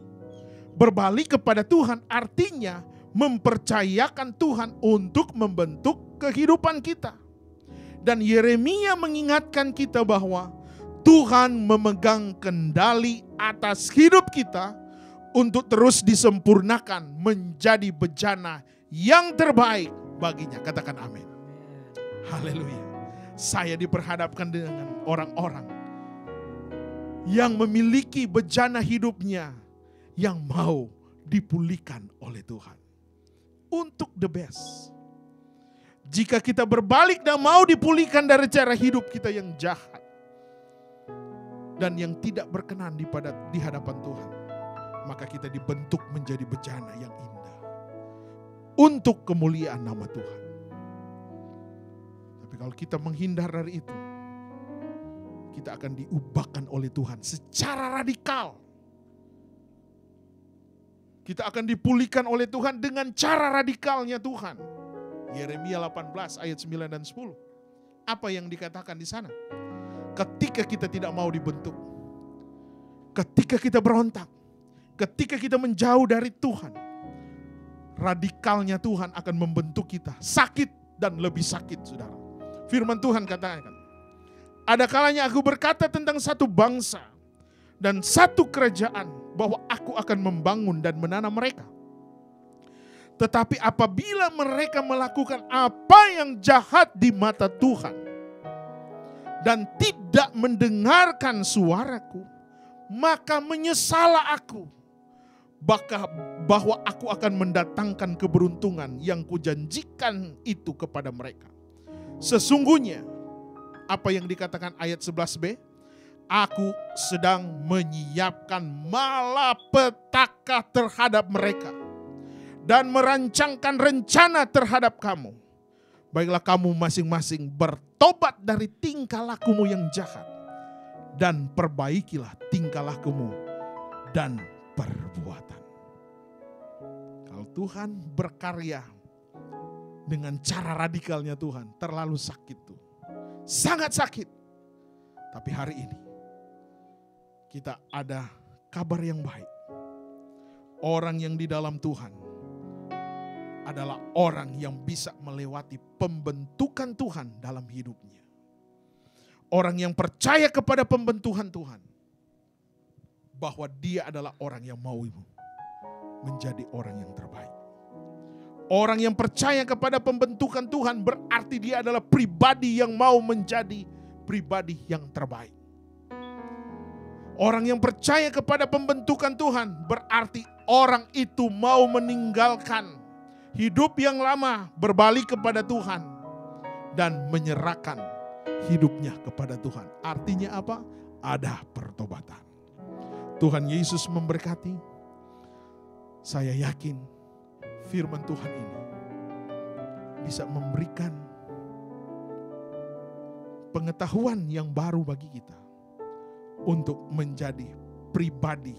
Berbalik kepada Tuhan artinya mempercayakan Tuhan untuk membentuk kehidupan kita. Dan Yeremia mengingatkan kita bahwa Tuhan memegang kendali atas hidup kita untuk terus disempurnakan menjadi bejana yang terbaik baginya. Katakan amin. Haleluya. Saya diperhadapkan dengan orang-orang yang memiliki bejana hidupnya yang mau dipulihkan oleh Tuhan. Untuk the best. Jika kita berbalik dan mau dipulihkan dari cara hidup kita yang jahat dan yang tidak berkenan di hadapan Tuhan, maka kita dibentuk menjadi bejana yang indah untuk kemuliaan nama Tuhan. Tapi kalau kita menghindar dari itu, kita akan diubahkan oleh Tuhan secara radikal. Kita akan dipulihkan oleh Tuhan dengan cara radikalnya Tuhan. Yeremia 18 ayat 9 dan 10. Apa yang dikatakan di sana? Ketika kita tidak mau dibentuk, ketika kita berontak, ketika kita menjauh dari Tuhan, radikalnya Tuhan akan membentuk kita. Sakit dan lebih sakit, saudara. Firman Tuhan katakan, ada kalanya aku berkata tentang satu bangsa dan satu kerajaan bahwa aku akan membangun dan menanam mereka. Tetapi apabila mereka melakukan apa yang jahat di mata Tuhan dan tidak mendengarkan suaraku, maka menyesallah aku bahwa aku akan mendatangkan keberuntungan yang kujanjikan itu kepada mereka. Sesungguhnya apa yang dikatakan ayat 11b, aku sedang menyiapkan malapetaka terhadap mereka dan merancangkan rencana terhadap kamu. Baiklah kamu masing-masing bertobat dari tingkah lakumu yang jahat dan perbaikilah tingkah lakumu dan perbuatan. Kalau Tuhan berkarya dengan cara radikalnya Tuhan, terlalu sakit tuh. Sangat sakit. Tapi hari ini kita ada kabar yang baik. Orang yang di dalam Tuhan adalah orang yang bisa melewati pembentukan Tuhan dalam hidupnya. Orang yang percaya kepada pembentukan Tuhan, bahwa dia adalah orang yang mau menjadi orang yang terbaik. Orang yang percaya kepada pembentukan Tuhan berarti dia adalah pribadi yang mau menjadi pribadi yang terbaik. Orang yang percaya kepada pembentukan Tuhan berarti orang itu mau meninggalkan hidup yang lama, berbalik kepada Tuhan dan menyerahkan hidupnya kepada Tuhan. Artinya apa? Ada pertobatan. Tuhan Yesus memberkati. Saya yakin firman Tuhan ini bisa memberikan pengetahuan yang baru bagi kita untuk menjadi pribadi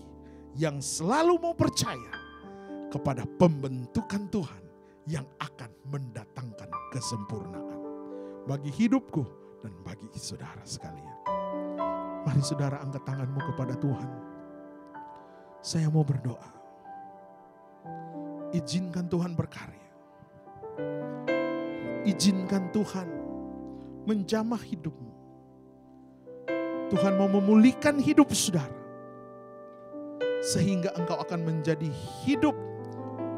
yang selalu mau percaya kepada pembentukan Tuhan yang akan mendatangkan kesempurnaan bagi hidupku dan bagi saudara sekalian. Mari saudara angkat tanganmu kepada Tuhan. Saya mau berdoa. Izinkan Tuhan berkarya. Izinkan Tuhan menjamah hidupmu. Tuhan mau memulihkan hidup saudara. Sehingga engkau akan menjadi hidup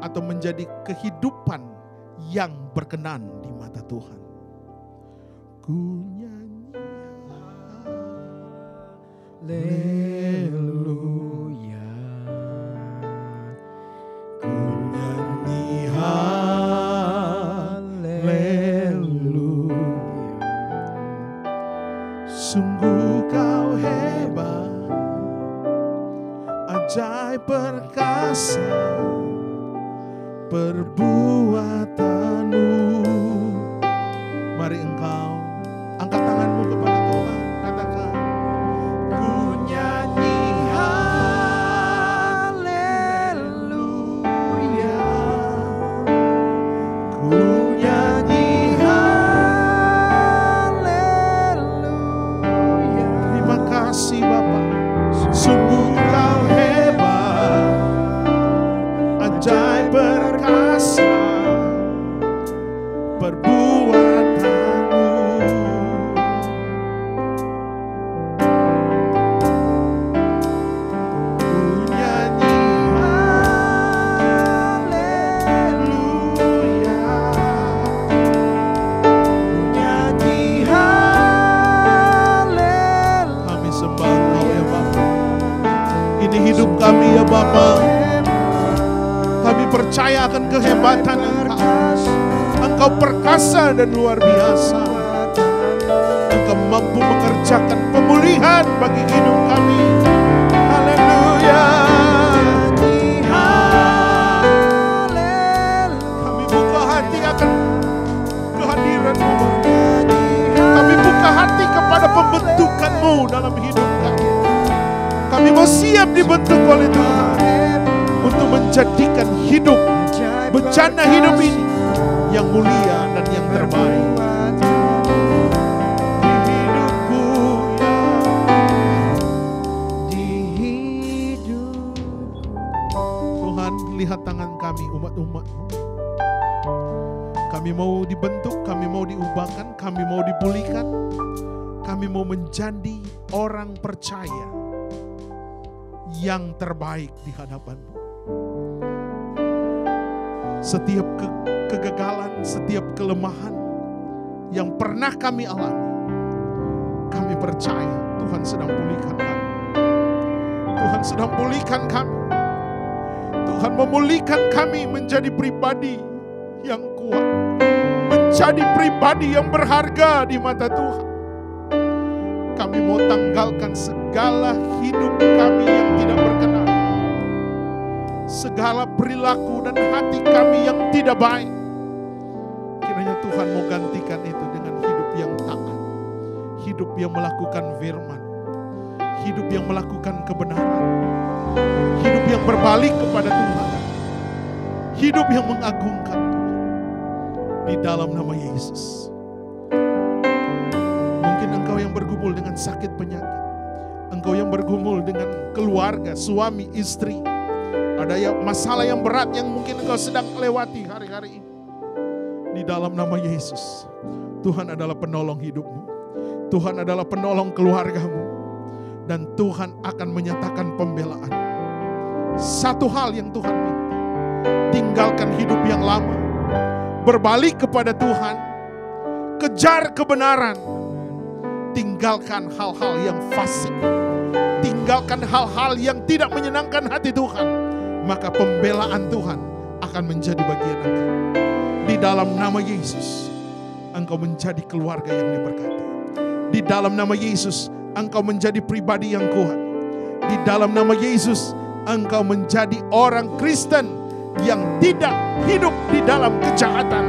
atau menjadi kehidupan yang berkenan di mata Tuhan. Ku nyanyi haleluya. Ku nyanyi haleluya. Sungguh kau hebat, ajaib perkasa perbuatanmu. Mari engkau angkat tanganmu kepada Tuhan, katakan, ku nyanyi haleluya. Ku nyanyi haleluya. Terima kasih Bapa, sungguh kau hebat, ajaib perkasa perbuatanmu. Ku nyanyi haleluya. Ku nyanyi haleluya. Kami sembah Kau ya Bapa. Ini hidup kami ya Bapa. Kami percaya akan kehebatan Engkau. Engkau perkasa dan luar biasa. Engkau mampu mengerjakan pemulihan bagi hidup kami. Haleluya. Kami buka hati akan kehadiran-Mu. Kami buka hati kepada pembentukan-Mu dalam hidup kami. Kami mau siap dibentuk oleh Tuhan untuk menjadikan hidup, bencana hidup ini yang mulia dan yang terbaik di hidupku ya, di hidupku. Tuhan, lihat tangan kami umat-umat-Mu. Kami mau dibentuk, kami mau diubahkan, kami mau dipulihkan. Kami mau menjadi orang percaya yang terbaik di hadapan-Mu. Setiap kegagalan, setiap kelemahan yang pernah kami alami, kami percaya Tuhan sedang pulihkan kami. Tuhan sedang pulihkan kami. Tuhan memulihkan kami menjadi pribadi yang kuat, menjadi pribadi yang berharga di mata Tuhan. Kami mau tanggalkan segala hidup kami yang tidak berkenan, segala perilaku dan hati kami yang tidak baik. Kiranya Tuhan mau gantikan itu dengan hidup yang taat, hidup yang melakukan firman, hidup yang melakukan kebenaran, hidup yang berbalik kepada Tuhan, hidup yang mengagungkan Tuhan. Di dalam nama Yesus. Mungkin Engkau yang bergumul dengan sakit penyakit. Engkau yang bergumul dengan keluarga, suami, istri. Ada yang masalah yang berat yang mungkin engkau sedang lewati hari-hari ini. Di dalam nama Yesus, Tuhan adalah penolong hidupmu. Tuhan adalah penolong keluargamu. Dan Tuhan akan menyatakan pembelaan. Satu hal yang Tuhan minta, tinggalkan hidup yang lama. Berbalik kepada Tuhan. Kejar kebenaran. Tinggalkan hal-hal yang fasik. Tinggalkan hal-hal yang tidak menyenangkan hati Tuhan. Maka pembelaan Tuhan akan menjadi bagian engkau. Di dalam nama Yesus, engkau menjadi keluarga yang diberkati. Di dalam nama Yesus, engkau menjadi pribadi yang kuat. Di dalam nama Yesus, engkau menjadi orang Kristen yang tidak hidup di dalam kejahatan,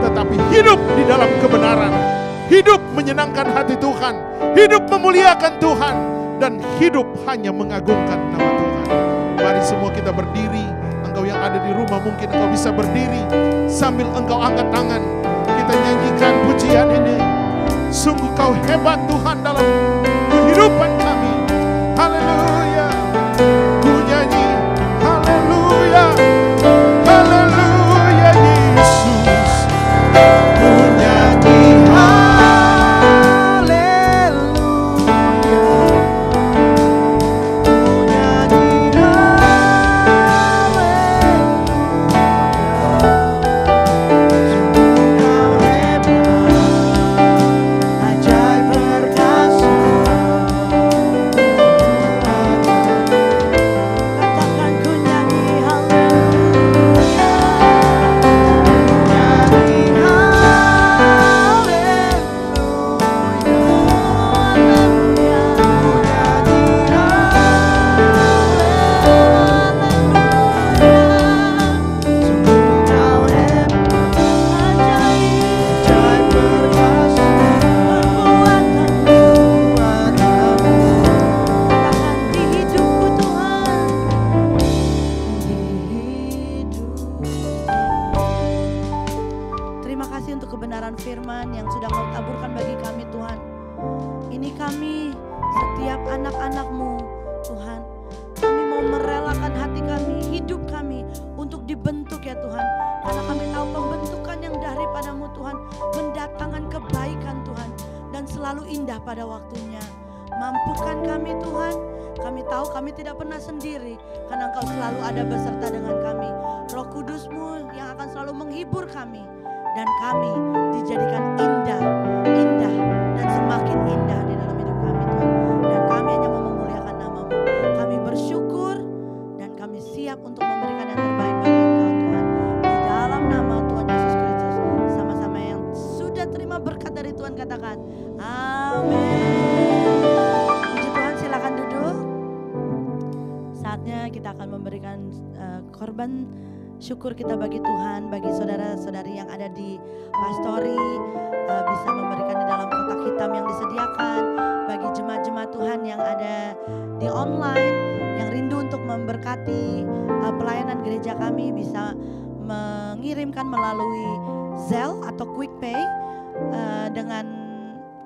tetapi hidup di dalam kebenaran. Hidup menyenangkan hati Tuhan, hidup memuliakan Tuhan, dan hidup hanya mengagungkan nama Tuhan. Mari semua kita berdiri. Engkau yang ada di rumah mungkin engkau bisa berdiri sambil engkau angkat tangan. Kita nyanyikan pujian ini. Sungguh kau hebat Tuhan dalam kehidupan kami. Haleluya. Ku nyanyi haleluya. Haleluya Yesus. Ku nyanyi syukur kita bagi Tuhan, bagi saudara-saudari yang ada di Pastori, bisa memberikan di dalam kotak hitam yang disediakan, bagi jemaat-jemaat Tuhan yang ada di online, yang rindu untuk memberkati pelayanan gereja kami, bisa mengirimkan melalui Zelle atau QuickPay dengan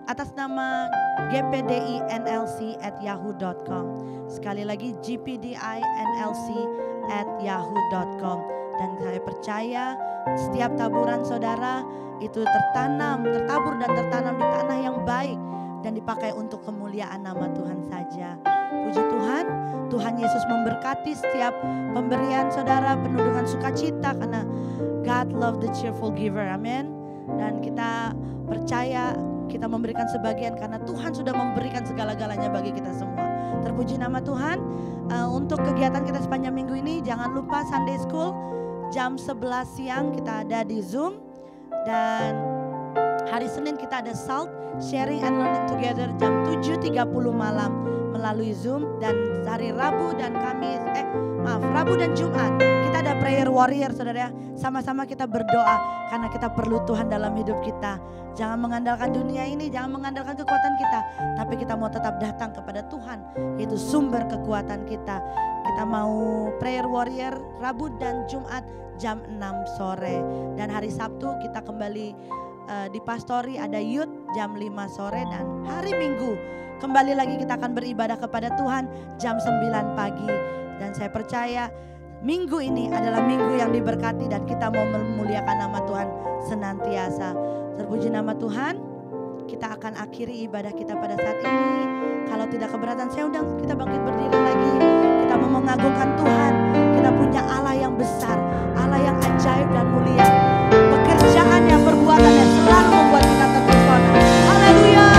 atas nama gpdinlc@yahoo.com. Sekali lagi gpdinlc@yahoo.com. Dan saya percaya setiap taburan saudara itu tertabur dan tertanam di tanah yang baik dan dipakai untuk kemuliaan nama Tuhan saja. Puji Tuhan, Tuhan Yesus memberkati setiap pemberian saudara penuh dengan sukacita karena God love the cheerful giver. Amin. Dan kita percaya kita memberikan sebagian karena Tuhan sudah memberikan segala-galanya bagi kita semua. Terpuji nama Tuhan. Untuk kegiatan kita sepanjang minggu ini jangan lupa Sunday School jam 11 siang kita ada di Zoom. Dan hari Senin kita ada SALT, Sharing and Learning Together jam 7.30 malam melalui Zoom. Dan hari Rabu dan Rabu dan Jumat kita ada Prayer Warrior saudara. Sama-sama kita berdoa karena kita perlu Tuhan dalam hidup kita. Jangan mengandalkan dunia ini, jangan mengandalkan kekuatan kita, tapi kita mau tetap datang kepada Tuhan, yaitu sumber kekuatan kita. Kita mau Prayer Warrior Rabu dan Jumat jam 6 sore. Dan hari Sabtu kita kembali di Pastori ada youth jam 5 sore, dan hari Minggu kembali lagi kita akan beribadah kepada Tuhan jam 9 pagi. Dan saya percaya minggu ini adalah minggu yang diberkati dan kita mau memuliakan nama Tuhan senantiasa. Terpuji nama Tuhan. Kita akan akhiri ibadah kita pada saat ini. Kalau tidak keberatan, saya undang kita bangkit berdiri lagi. Kita mau mengagungkan Tuhan. Kita punya Allah yang besar, Allah yang ajaib dan mulia. Pekerjaannya, perbuatannya selalu membuat kita terpesona. Haleluya,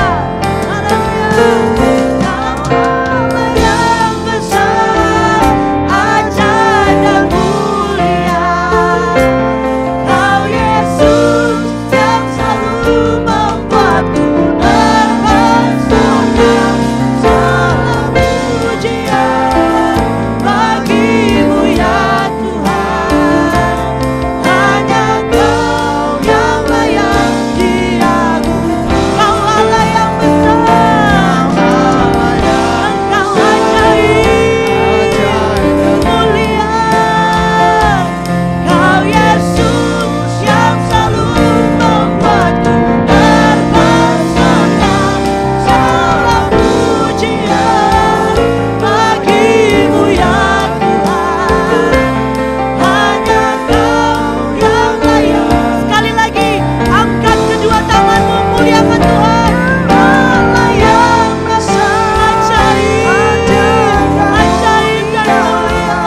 haleluya. Allah yang besar, ajaib dan mulia. Kau Yesus yang selalu membuatku terpesona. Salam pujian bagimu ya Tuhan. Hanya Kau yang layak diagungkan. Kau Allah yang besar, Engkau ajaib mulia. Kau Yesus yang selalu membuatku terpesona. Salam pujian bagimu ya Tuhan. Hanya Kau yang layak. Sekali lagi, angkat kedua tanganmu, muliakan Tuhan. Allah yang besar, ajaib dan mulia.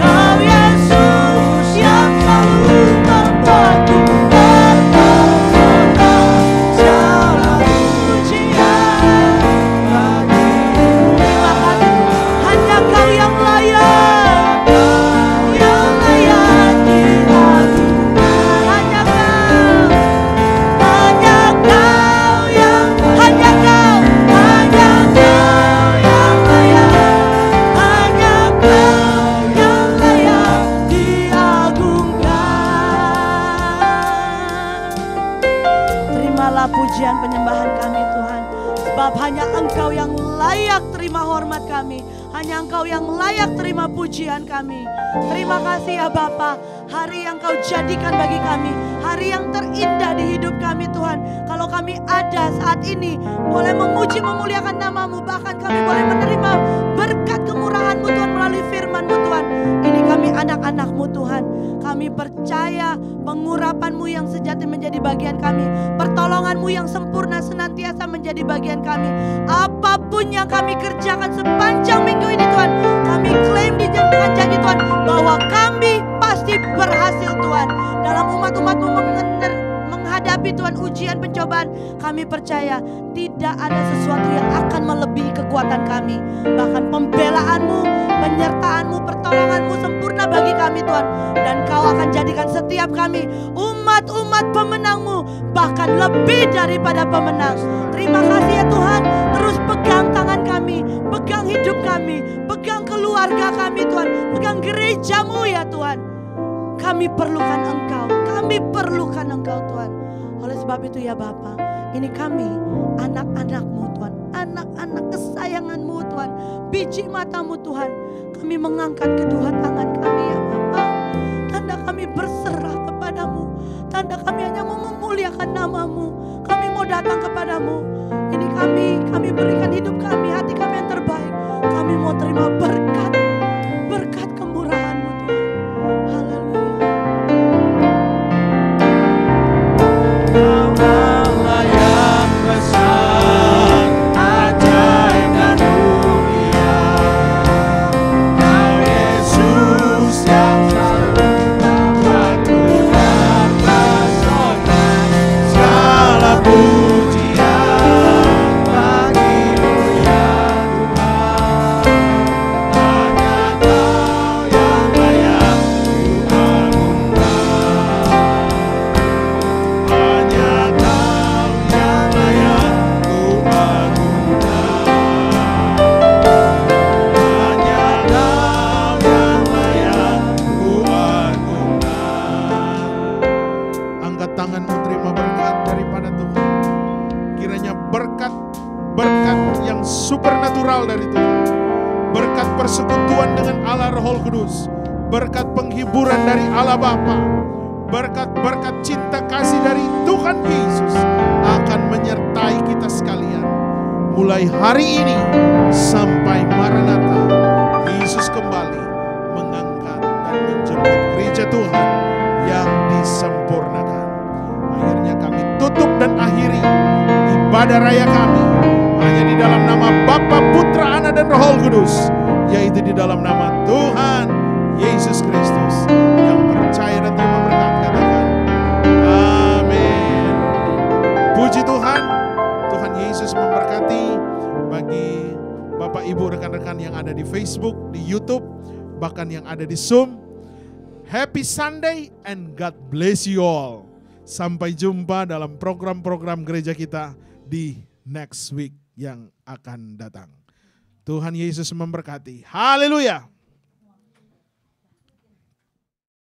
Kau Yesus yang selalu membuatku terpesona. Salam pujian bagimu. Terima kasih. Hanya Kau yang layak, yang layak diagungkan. Hanya Kau yang, hanya Kau yang layak. Hanya Kau yang layak diagungkan. Terimalah pujian penyembahan kami Tuhan, sebab hanya Engkau yang layak terima hormat kami. Hanya Engkau yang layak terima pujian kami. Terima kasih ya Bapa, hari yang Kau jadikan bagi kami, hari yang terindah di hidup kami Tuhan. Kalau kami ada saat ini, boleh memuji memuliakan nama-Mu, bahkan kami boleh menerima berkat kemurahan-Mu Tuhan melalui firman-Mu Tuhan. Ini kami anak-anak-Mu Tuhan. Kami percaya pengurapan-Mu yang sejati menjadi bagian kami, pertolongan-Mu yang sempurna senantiasa menjadi bagian kami. Apapun yang kami kerjakan sepanjang minggu ini Tuhan, kami klaim dengan janji Tuhan bahwa kami pasti berhasil Tuhan. Dalam umat-umat-Mu menghadapi Tuhan ujian pencobaan, kami percaya tidak ada sesuatu yang akan melebihi kekuatan kami. Bahkan pembelaan-Mu, penyertaan-Mu, pertolongan-Mu sempurna bagi kami Tuhan. Dan Kau akan jadikan setiap kami umat-umat pemenang-Mu, bahkan lebih daripada pemenang. Terima kasih ya Tuhan. Terus pegang tangan kami, pegang hidup kami, pegang keluarga kami Tuhan, pegang gereja-Mu ya Tuhan. Kami perlukan Engkau, kami perlukan Engkau Tuhan. Oleh sebab itu ya Bapa, ini kami anak-anak-Mu Tuhan, anak-anak kesayangan-Mu Tuhan, biji mata-Mu Tuhan. Kami mengangkat kedua tangan kami ya Bapa. Tanda kami berserah kepadamu, tanda kami hanya mau memuliakan nama-Mu. Kami mau datang kepadamu. Ini kami berikan hidup kami, hati kami yang terbaik. Kami mau terima berkat kemurahan-Mu Tuhan. Haleluya. Allah yang besar, ajaib dan mulia. Kau Yesus yang selalu membuatku terpesona. Segala pujian bagimu ya Tuhan. Hanya Kau yang layak diagungkan. Hanya Kau yang layak kuagungkan. Hanya Kau yang layak kuagungkan. Angkat tanganmu, terima berkat daripada Tuhan. Kiranya berkat yang supernatural dari Tuhan, berkat persekutuan dengan Allah Roh Kudus, berkat penghiburan dari Allah Bapa, berkat-berkat cinta kasih dari Tuhan Yesus akan menyertai kita sekalian. Mulai hari ini sampai Maranatha, Yesus kembali mengangkat dan menjemput gereja Tuhan yang disempurnakan. Akhirnya kami tutup dan akhiri ibadah raya kami hanya di dalam nama Bapa, Putra, Anak dan Roh Kudus, yaitu di dalam nama Tuhan Yesus Kristus. Yang percaya dan terima berkat katakan amin. Puji Tuhan. Tuhan Yesus memberkati. Bagi Bapak Ibu rekan-rekan yang ada di Facebook, di YouTube, bahkan yang ada di Zoom, Happy Sunday and God bless you all. Sampai jumpa dalam program-program gereja kita di next week yang akan datang. Tuhan Yesus memberkati. Haleluya.